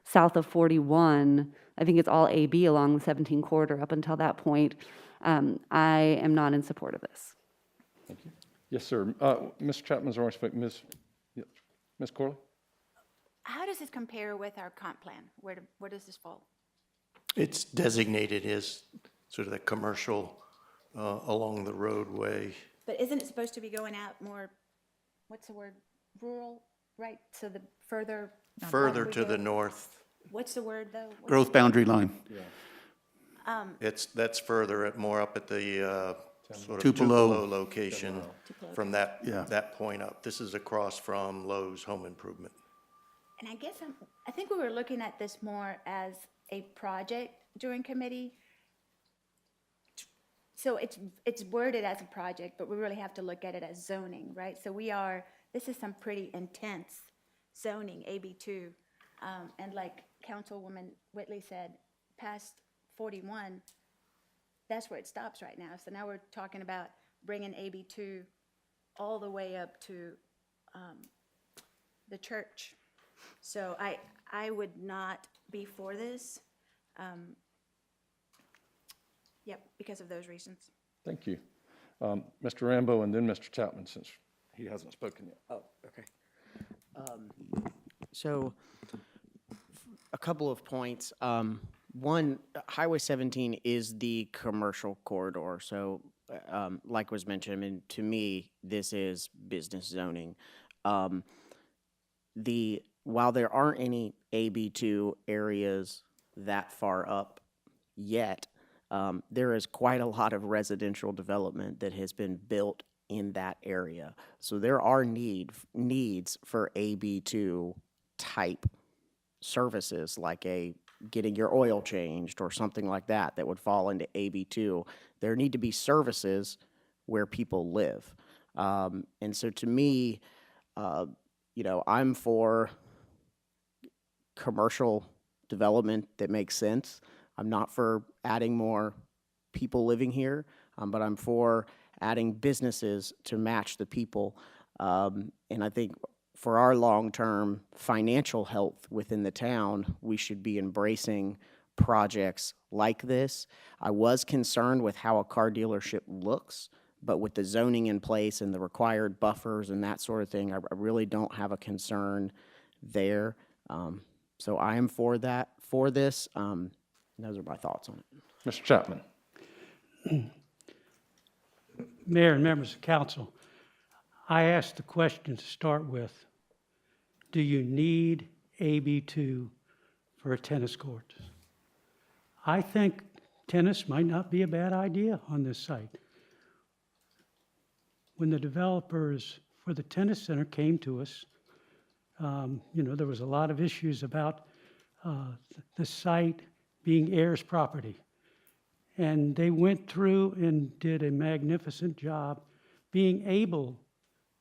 south of 41, I think it's all AB along the 17 corridor up until that point, I am not in support of this. Thank you. Yes, sir. Mr. Chapman's already spoken. Ms. Corley? How does this compare with our comp plan? Where does this fall? It's designated as sort of the commercial along the roadway. But isn't it supposed to be going out more, what's the word, rural, right? So the further. Further to the north. What's the word, though? Growth boundary line. That's further, more up at the sort of Tupelo. Tupelo location from that point up. This is across from Lowe's Home Improvement. And I think we were looking at this more as a project during committee. So it's worded as a project, but we really have to look at it as zoning, right? So this is some pretty intense zoning, AB2. And like Councilwoman Whitley said, past 41, that's where it stops right now. So now we're talking about bringing AB2 all the way up to the church. So I would not be for this. Yep, because of those reasons. Thank you. Mr. Rambo and then Mr. Chapman, since he hasn't spoken yet. Oh, okay. So, a couple of points. One, Highway 17 is the commercial corridor. So, like was mentioned, I mean, to me, this is business zoning. While there aren't any AB2 areas that far up yet, there is quite a lot of residential development that has been built in that area. So there are needs for AB2 type services, like getting your oil changed or something like that would fall into AB2. There need to be services where people live. And so to me, I'm for commercial development that makes sense. I'm not for adding more people living here, but I'm for adding businesses to match the people. And I think for our long-term financial health within the town, we should be embracing projects like this. I was concerned with how a car dealership looks, but with the zoning in place and the required buffers and that sort of thing, I really don't have a concern there. So I am for this. Those are my thoughts on it. Mr. Chapman. Mayor and members of council, I asked the question to start with, do you need AB2 for a tennis court? I think tennis might not be a bad idea on this site. When the developers for the tennis center came to us, there was a lot of issues about the site being heirs property. And they went through and did a magnificent job being able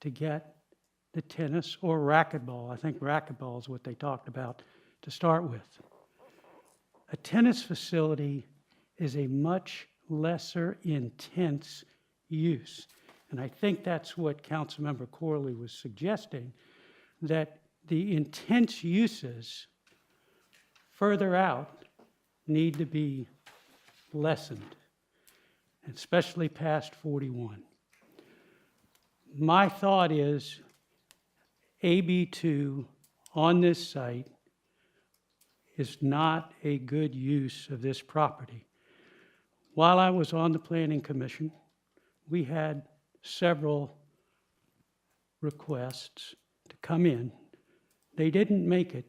to get the tennis or racquetball. I think racquetball is what they talked about to start with. A tennis facility is a much lesser intense use. And I think that's what Councilmember Corley was suggesting, that the intense uses further out need to be lessened, especially past 41. My thought is AB2 on this site is not a good use of this property. While I was on the Planning Commission, we had several requests to come in. They didn't make it,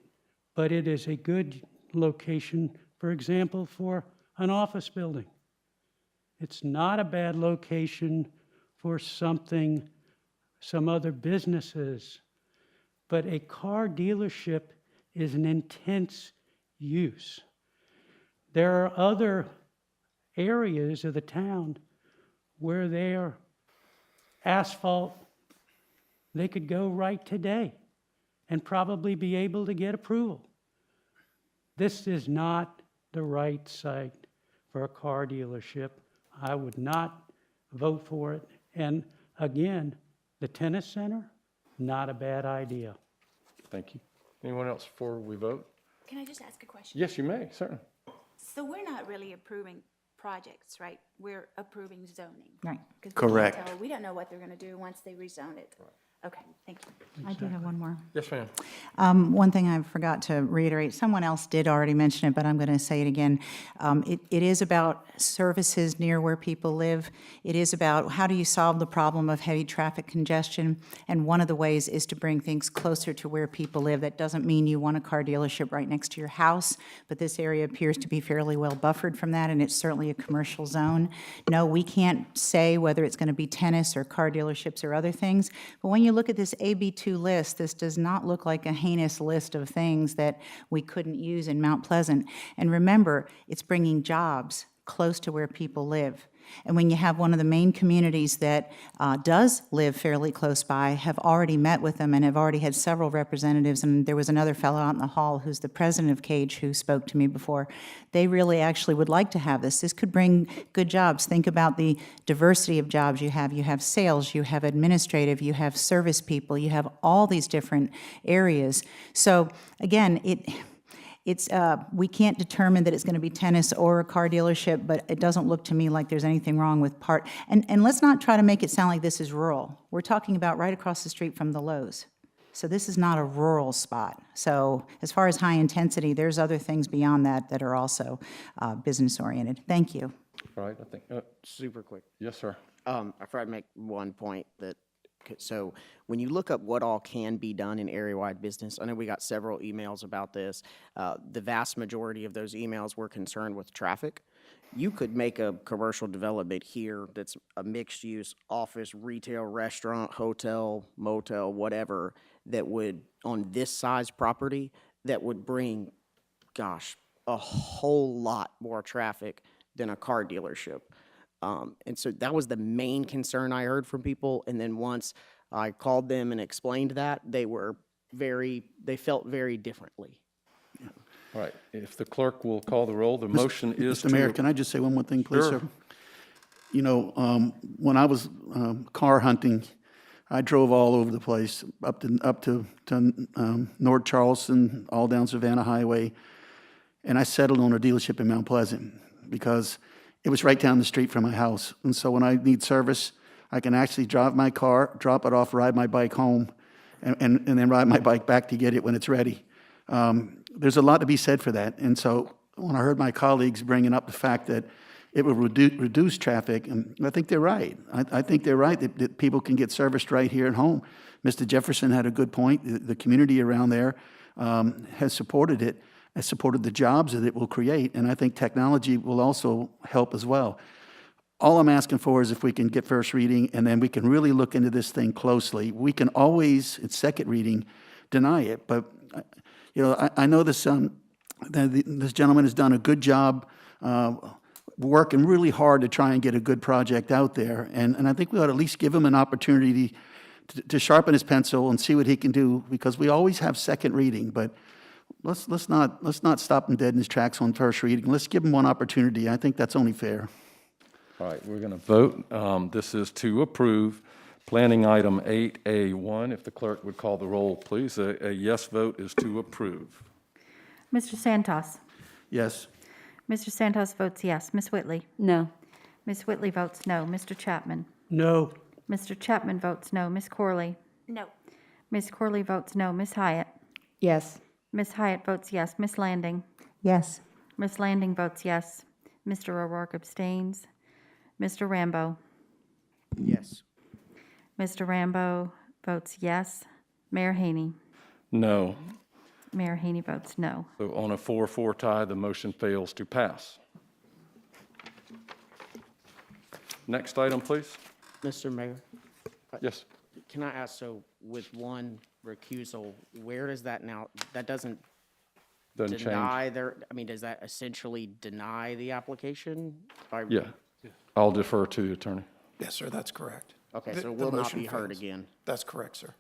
but it is a good location, for example, for an office building. It's not a bad location for some other businesses, but a car dealership is an intense use. There are other areas of the town where their asphalt, they could go right today and probably be able to get approval. This is not the right site for a car dealership. I would not vote for it. And again, the tennis center, not a bad idea. Thank you. Anyone else before we vote? Can I just ask a question? Yes, you may, certainly. So we're not really approving projects, right? We're approving zoning. Right. 'Cause Correct. we don't know what they're gonna do once they rezone it. Okay, thank you. I do have one more. Yes, ma'am. One thing I forgot to reiterate, someone else did already mention it, but I'm going to say it again. It is about services near where people live. It is about how do you solve the problem of heavy traffic congestion? And one of the ways is to bring things closer to where people live. That doesn't mean you want a car dealership right next to your house, but this area appears to be fairly well buffered from that, and it's certainly a commercial zone. No, we can't say whether it's going to be tennis or car dealerships or other things, but when you look at this AB2 list, this does not look like a heinous list of things that we couldn't use in Mount Pleasant. And remember, it's bringing jobs close to where people live. And when you have one of the main communities that does live fairly close by, have already met with them and have already had several representatives, and there was another fellow out in the hall who's the president of Cade who spoke to me before, they really actually would like to have this. This could bring good jobs. Think about the diversity of jobs you have. You have sales, you have administrative, you have service people, you have all these different areas. So again, we can't determine that it's going to be tennis or a car dealership, but it doesn't look to me like there's anything wrong with part. And let's not try to make it sound like this is rural. We're talking about right across the street from the Lowe's. So this is not a rural spot. So as far as high intensity, there's other things beyond that that are also business oriented. Thank you. All right, I think, Super quick. yes, sir. I forgot to make one point that, so when you look up what all can be done in area-wide business, I know we got several emails about this. The vast majority of those emails were concerned with traffic. You could make a commercial development here that's a mixed-use office, retail, restaurant, hotel, motel, whatever, that would, on this size property, that would bring, gosh, a whole lot more traffic than a car dealership. And so that was the main concern I heard from people. And then once I called them and explained that, they felt very differently. All right, if the clerk will call the roll, the motion is to... Mr. Mayor, can I just say one more thing, please, Sure. sir? You know, when I was car hunting, I drove all over the place, up to North Charleston, all down Savannah Highway, and I settled on a dealership in Mount Pleasant because it was right down the street from my house. And so when I need service, I can actually drive my car, drop it off, ride my bike home, and then ride my bike back to get it when it's ready. There's a lot to be said for that. And so when I heard my colleagues bringing up the fact that it would reduce traffic, and I think they're right. I think they're right that people can get serviced right here at home. Mr. Jefferson had a good point. The community around there has supported it, has supported the jobs that it will create, and I think technology will also help as well. All I'm asking for is if we can get first reading, and then we can really look into this thing closely. We can always, at second reading, deny it, but you know, I know this this gentleman has done a good job working really hard to try and get a good project out there, and I think we ought to at least give him an opportunity to sharpen his pencil and see what he can do, because we always have second reading, but let's not stop him dead in his tracks on first reading. Let's give him one opportunity. I think that's only fair. All right, we're going to vote. This is to approve planning item 8A1. If the clerk would call the roll, please. A yes vote is to approve. Mr. Santos. Yes. Mr. Santos votes yes. Ms. Whitley. No. Ms. Whitley votes no. Mr. Chapman. No. Mr. Chapman votes no. Ms. Corley. No. Ms. Corley votes no. Ms. Hyatt. Yes. Ms. Hyatt votes yes. Ms. Landing. Yes. Ms. Landing votes yes. Mr. O'Rourke abstains. Mr. Rambo. Yes. Mr. Rambo votes yes. Mayor Haney. No. Mayor Haney votes no. So on a 4-4 tie, the motion fails to pass. Next item, please. Mr. Mayor? Yes. Can I ask, so with one recusal, where does that now, that doesn't Doesn't deny their, I mean, does that essentially deny the application? Yeah. I'll defer to the attorney. Yes, sir, that's correct. Okay, The- so it the will not motion be heard fails. again. That's correct, sir.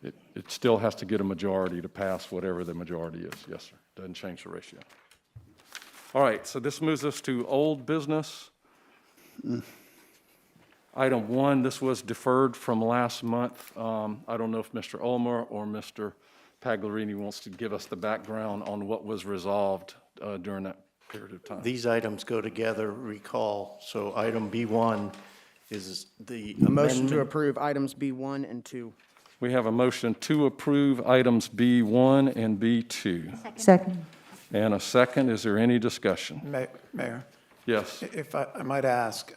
It still has to get a majority to pass whatever the majority is. Yes, sir. Doesn't change the ratio. All right, so this moves us to old business. Item 1, this was deferred from last month. I don't know if Mr. Ulmer or Mr. Pagliarini wants to give us the background on what was resolved during that period of time. These items go together, recall. So item B1 is the A motion to amendment. approve items B1 and 2. We have a motion to approve items B1 and B2. Second. And a second. Is there any discussion? Mayor, Yes. if I might ask,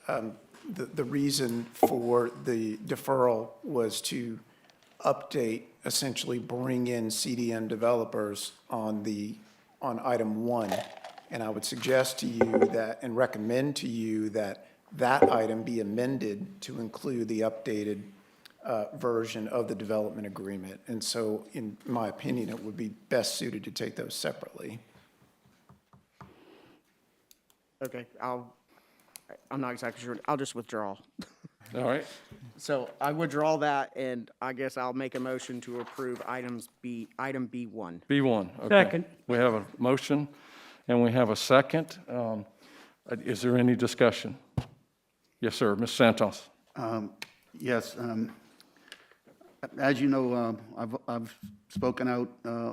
the reason for the deferral was to update, essentially bring in CDM developers on item 1. And I would suggest to you that, and recommend to you that that item be amended to include the updated version of the development agreement. And so, in my opinion, it would be best suited to take those separately. Okay, I'm not exactly sure. I'll just withdraw. All right. So I withdraw that, and I guess I'll make a motion to approve item B1. B1. Okay. Second. We have a motion and we have a second. Is there any discussion? Yes, sir. Ms. Santos. Yes, as you know, I've spoken out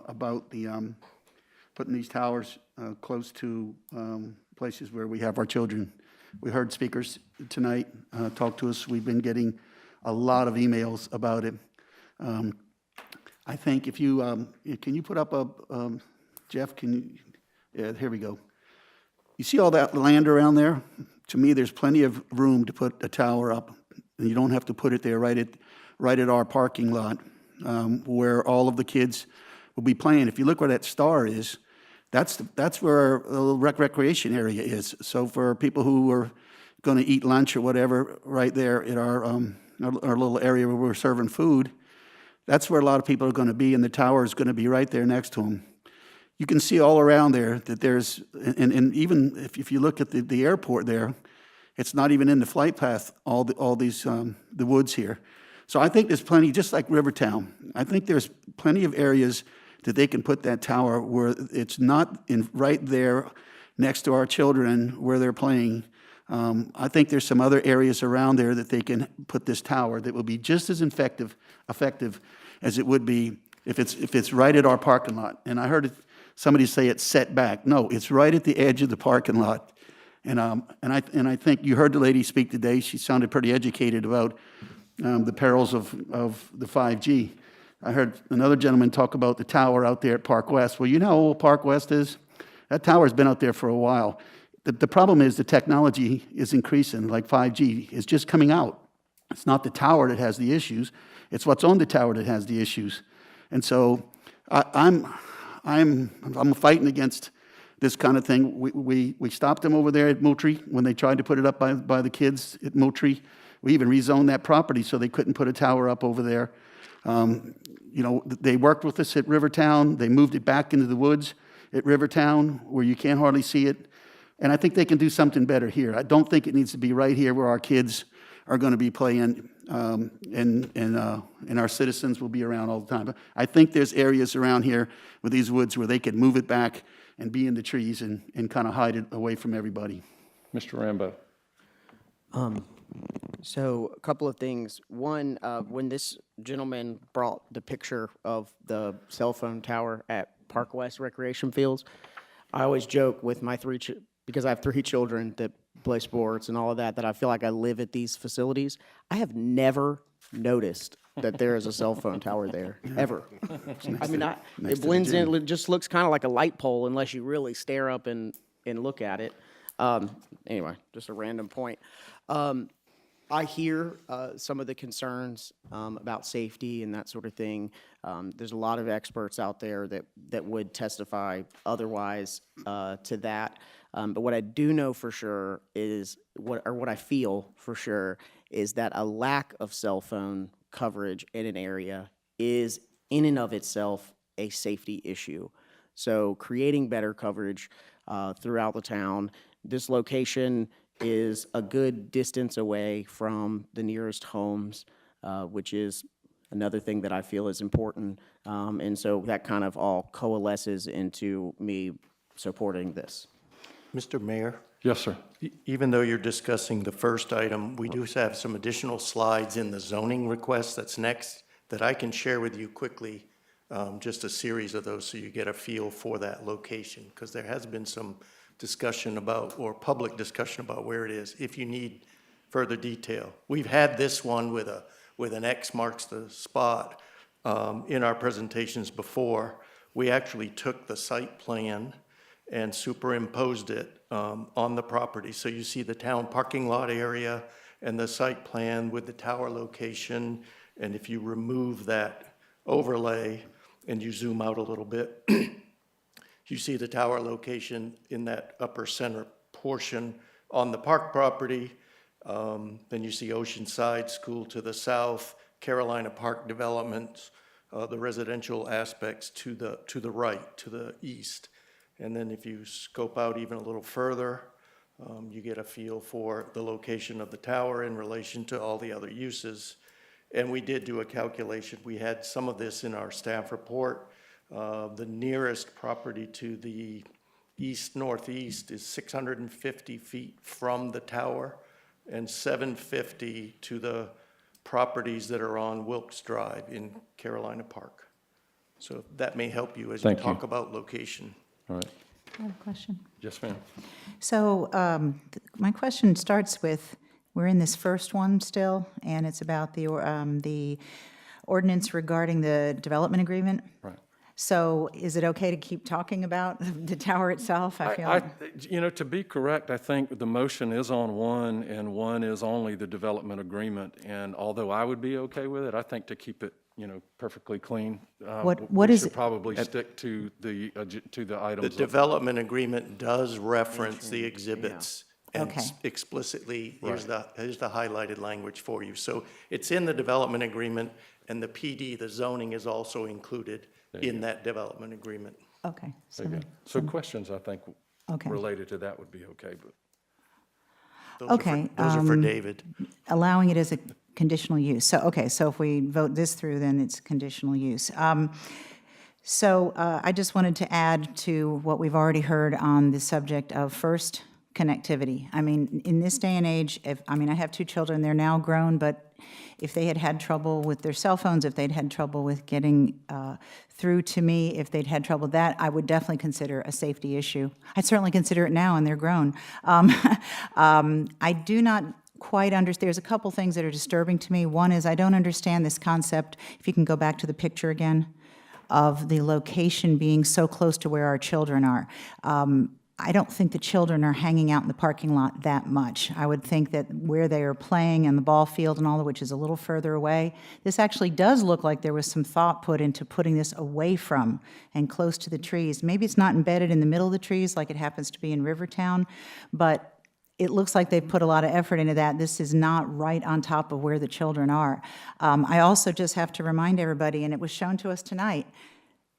about the putting these towers close to places where we have our children. We heard speakers tonight talk to us. We've been getting a lot of emails about it. I think if you can you put up a Jeff? Can you? Yeah, here we go. You see all that land around there? To me, there's plenty of room to put a tower up, and you don't have to put it there right at our parking lot, where all of the kids will be playing. If you look where that star is, that's where our little recreation area is. So for people who are going to eat lunch or whatever, right there at our little area where we're serving food, that's where a lot of people are going to be, and the tower is going to be right there next to them. You can see all around there that there's, and even if you look at the airport there, it's not even in the flight path, all these, the woods here. So I think there's plenty, just like Rivertown, I think there's plenty of areas that they can put that tower where it's not right there next to our children where they're playing. I think there's some other areas around there that they can put this tower that will be just as effective as it would be if it's right at our parking lot. And I heard somebody say it's set back. No, it's right at the edge of the parking lot. And I think you heard the lady speak today. She sounded pretty educated about the perils of the 5G. I heard another gentleman talk about the tower out there at Park West. Well, you know how old Park West is? That tower's been out there for a while. The problem is the technology is increasing, like 5G is just coming out. It's not the tower that has the issues. It's what's on the tower that has the issues. And so I'm fighting against this kind of thing. We stopped them over there at Moultrie when they tried to put it up by the kids at Moultrie. We even rezoned that property so they couldn't put a tower up over there. You know, they worked with us at Rivertown. They moved it back into the woods at Rivertown where you can't hardly see it. And I think they can do something better here. I don't think it needs to be right here where our kids are going to be playing and our citizens will be around all the time. But I think there's areas around here with these woods where they could move it back and be in the trees and kind of hide it away from everybody. Mr. Rambo. So a couple of things. One, when this gentleman brought the picture of the cell phone tower at Park West Recreation Fields, I always joke with my because I have 3 children that play sports and all of that I feel like I live at these facilities. I have never noticed that there is a cell phone tower there, ever. I mean, it blends in, it just looks kind of like a light pole unless you really stare up and look at it. Anyway, just a random point. I hear some of the concerns about safety and that sort of thing. There's a lot of experts out there that would testify otherwise to that. But what I do know for sure is, what I feel for sure is that a lack of cell phone coverage in an area is in and of itself a safety issue. So creating better coverage throughout the town. This location is a good distance away from the nearest homes, which is another thing that I feel is important. And so that kind of all coalesces into me supporting this. Mr. Mayor, Yes, sir. Even though you're discussing the first item, we do have some additional slides in the zoning request that's next that I can share with you quickly, just a series of those so you get a feel for that location, because there has been some discussion about, or public discussion about where it is, if you need further detail. We've had this one with an X marks the spot in our presentations before. We actually took the site plan and superimposed it on the property. So you see the town parking lot area and the site plan with the tower location. And if you remove that overlay and you zoom out a little bit, you see the tower location in that upper center portion on the park property. Then you see Oceanside School to the south, Carolina Park developments, the residential aspects to the right, to the east. And then if you scope out even a little further, you get a feel for the location of the tower in relation to all the other uses. And we did do a calculation. We had some of this in our staff report. The nearest property to the east-northeast is 650 feet from the tower and 750 to the properties that are on Wilkes Drive in Carolina Park. So that may help you as you talk about location. All right. I have a question. Yes, ma'am. So my question starts with, we're in this first one still, and it's about the ordinance regarding the development agreement. Right. So is it okay to keep talking about the tower itself? I feel You know, to be correct, I think the motion is on one, and one is only the development agreement. And although I would be okay with it, I think to keep it, you know, perfectly clean, What we is should it? probably stick to the items. The development agreement does reference the exhibits. And Okay. explicitly, here's the highlighted language for you. So it's in the development agreement, and the PD, the zoning, is also included in that development agreement. Okay. There you go. So questions, I think, Okay. related to that would be okay, but. Those are for David. Allowing it as a conditional use. So, okay, so if we vote this through, then it's conditional use. So I just wanted to add to what we've already heard on the subject of first connectivity. I mean, in this day and age, I have 2 children, they're now grown, but if they had had trouble with their cell phones, if they'd had trouble with getting through to me, if they'd had trouble with that, I would definitely consider a safety issue. I'd certainly consider it now, and they're grown. I do not quite understand, there's a couple things that are disturbing to me. One is I don't understand this concept, if you can go back to the picture again, of the location being so close to where our children are. I don't think the children are hanging out in the parking lot that much. I would think that where they are playing in the ball field and all of which is a little further away, this actually does look like there was some thought put into putting this away from and close to the trees. Maybe it's not embedded in the middle of the trees like it happens to be in Rivertown, but it looks like they've put a lot of effort into that. This is not right on top of where the children are. I also just have to remind everybody, and it was shown to us tonight,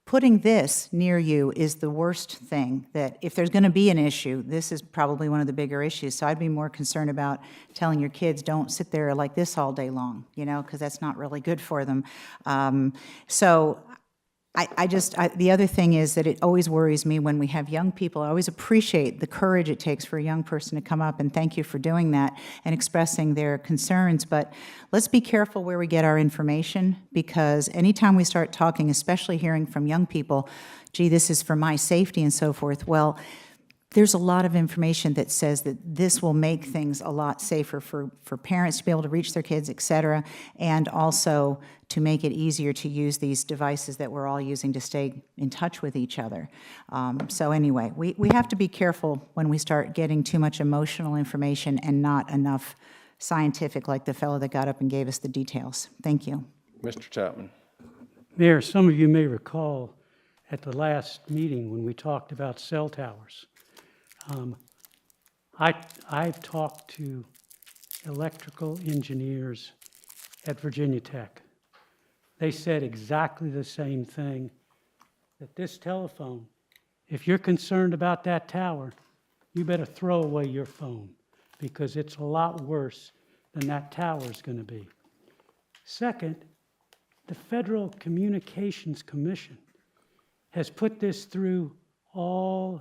putting this near you is the worst thing, that if there's going to be an issue, this is probably one of the bigger issues. So I'd be more concerned about telling your kids, don't sit there like this all day long, you know, because that's not really good for them. So the other thing is that it always worries me when we have young people. I always appreciate the courage it takes for a young person to come up, and thank you for doing that and expressing their concerns. But let's be careful where we get our information, because anytime we start talking, especially hearing from young people, gee, this is for my safety and so forth, well, there's a lot of information that says that this will make things a lot safer for parents to be able to reach their kids, et cetera, and also to make it easier to use these devices that we're all using to stay in touch with each other. So anyway, we have to be careful when we start getting too much emotional information and not enough scientific, like the fellow that got up and gave us the details. Thank you. Mr. Chapman. Mayor, some of you may recall at the last meeting when we talked about cell towers. I've talked to electrical engineers at Virginia Tech. They said exactly the same thing, that this telephone, if you're concerned about that tower, you better throw away your phone, because it's a lot worse than that tower is going to be. Second, the Federal Communications Commission has put this through all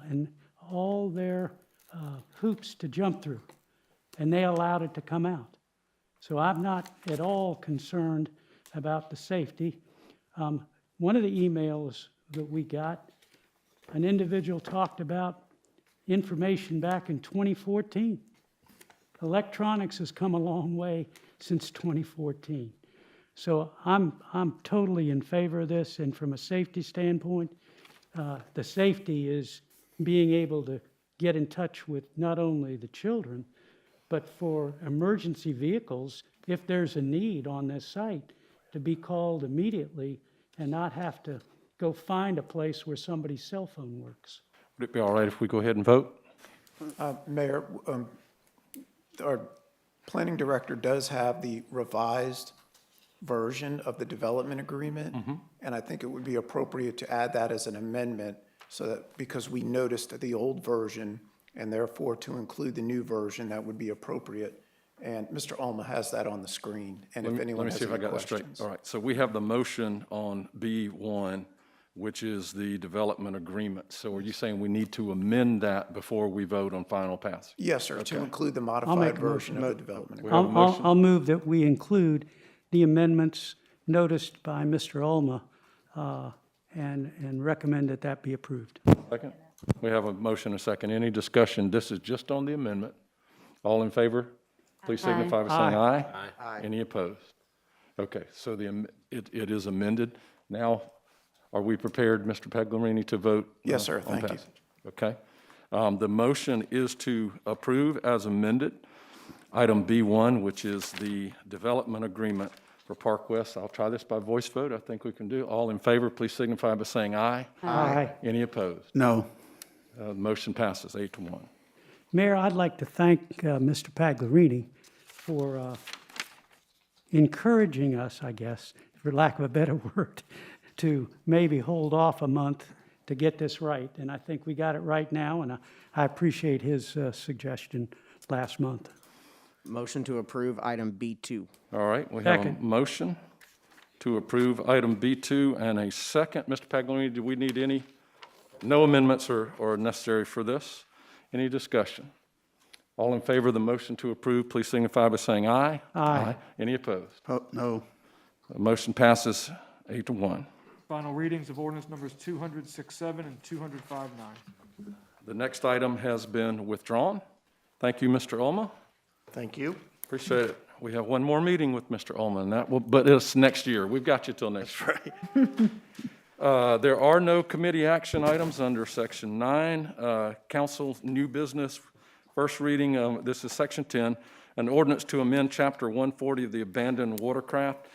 their hoops to jump through, and they allowed it to come out. So I'm not at all concerned about the safety. One of the emails that we got, an individual talked about information back in 2014. Electronics has come a long way since 2014. So I'm totally in favor of this, and from a safety standpoint, the safety is being able to get in touch with not only the children, but for emergency vehicles, if there's a need on this site, to be called immediately and not have to go find a place where somebody's cell phone works. Would it be all right if we go ahead and vote? Mayor, our planning director does have the revised version of the development agreement, and I think it would be appropriate to add that as an amendment, so that, because we noticed the old version, and therefore to include the new version, that would be appropriate. And Mr. Alma has that on the screen, and if anyone has any Let me see if I got this straight. questions. All right, so we have the motion on B1, which is the development agreement. So are you saying we need to amend that before we vote on final pass? Yes, sir, to Okay. include the make modified a version of motion. the development We agreement. have a motion. I'll move that we include the amendments noticed by Mr. Alma, and recommend that that be approved. Second? We have a motion and a second. Any discussion? This is just on the amendment. All in favor? Please signify by saying aye. Aye. Any opposed? Okay, so it is amended. Now, are we prepared, Mr. Pagliarini, to vote? Yes, sir. On Thank you. passage? Okay. The motion is to approve as amended. Item B1, which is the development agreement for Park West. I'll try this by voice vote. I think we can do. All in favor, please signify by saying aye. Aye. Any opposed? No. The motion passes 8-1. Mayor, I'd like to thank Mr. Pagliarini for encouraging us, I guess, for lack of a better word, to maybe hold off a month to get this right. And I think we got it right now, and I appreciate his suggestion last month. Motion to approve item B2. All right, we have a Second. motion to approve item B2 and a second. Mr. Pagliarini, do we need any, no amendments are necessary for this? Any discussion? All in favor of the motion to approve, please signify by saying aye. Aye. Any opposed? No. The motion passes 8-1. Final readings of ordinance numbers 20067 and 20059. The next item has been withdrawn. Thank you, Mr. Ulma. Thank you. Appreciate it. We have one more meeting with Mr. Ullman, but it's next year. We've got you till next year. There are no committee action items under Section 9. Council new business, first reading, this is Section 10, an ordinance to amend Chapter 140 of the Abandoned Watercraft.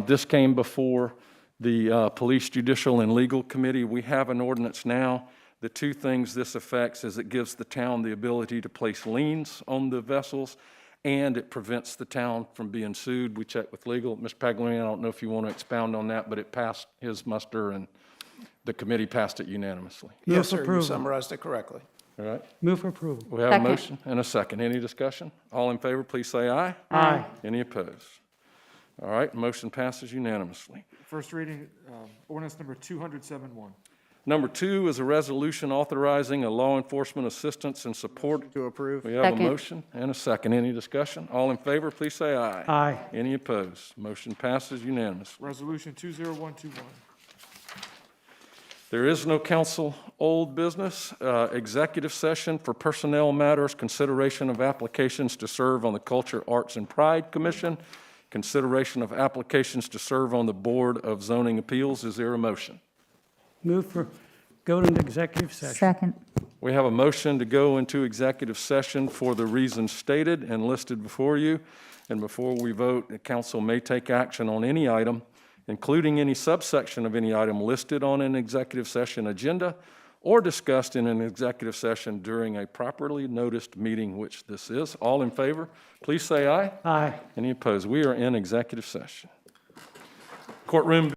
This came before the Police, Judicial, and Legal Committee. We have an ordinance now. The two things this affects is it gives the town the ability to place liens on the vessels, and it prevents the town from being sued. We checked with legal. Mr. Pagliarini, I don't know if you want to expound on that, but it passed his muster, and the committee passed it unanimously. Yes, sir, you approval. summarized it correctly. All right? Move for approval. We have a Second. motion and a second. Any discussion? All in favor, please say aye. Aye. Any opposed? All right, motion passes unanimously. First reading, ordinance number 20071. Number 2 is a resolution authorizing a law enforcement assistance and support. To approve. We have a Second. motion and a second. Any discussion? All in favor, please say aye. Aye. Any opposed? Motion passes unanimously. Resolution 20121. There is no council old business. Executive session for personnel matters, consideration of applications to serve on the Culture, Arts, and Pride Commission, consideration of applications to serve on the Board of Zoning Appeals. Is there a motion? Move for, go into executive session. Second. We have a motion to go into executive session for the reasons stated and listed before you. And before we vote, the council may take action on any item, including any subsection of any item listed on an executive session agenda or discussed in an executive session during a properly noticed meeting, which this is. All in favor, please say aye. Aye. Any opposed? We are in executive session. Courtroom.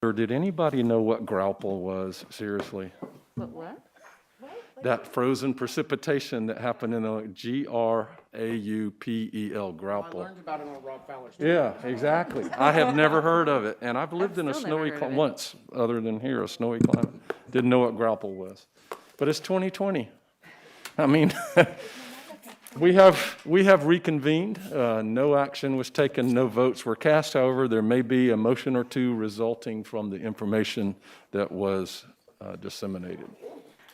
Or did anybody know what Graupel was? Seriously? What? That frozen precipitation that happened in a Graupel, Graupel. about it on Rob Fowler's. Yeah, exactly. I have never heard of it, and I've lived in a still never snowy, heard of it. once, other than here, a snowy climate. Didn't know what Graupel was. But it's 2020. I mean, we have reconvened. No action was taken, no votes were cast. However, there may be a motion or two resulting from the information that was disseminated.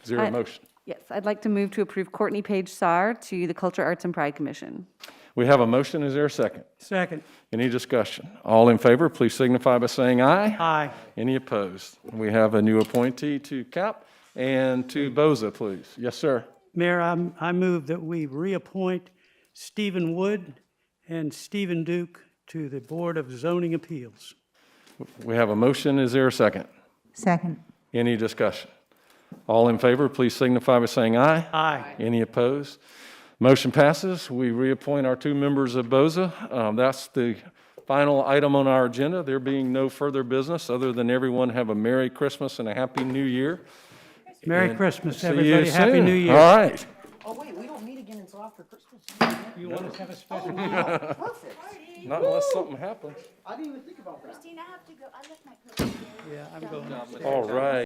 Is there a motion? Yes, I'd like to move to approve Courtney Page Sarr to the Culture, Arts, and Pride Commission. We have a motion. Is there a second? Second. Any discussion? All in favor, please signify by saying aye. Aye. Any opposed? We have a new appointee to CAP and to BOZA, please. Yes, sir. Mayor, I move that we reappoint Stephen Wood and Stephen Duke to the Board of Zoning Appeals. We have a motion. Is there a second? Second. Any discussion? All in favor, please signify by saying aye. Aye. Any opposed? Motion passes. We reappoint our two members of BOZA. That's the final item on our agenda. There being no further business, other than everyone have a Merry Christmas and a Happy New Year. Merry And Christmas, see you everybody. Happy soon. New Year. All right. Oh, wait, we don't meet again until after Christmas. You want us to have a special? Perfect. Not unless something happens. I didn't even think about that. Christine, I have to go. I left my coat. Yeah, I'm going. All right.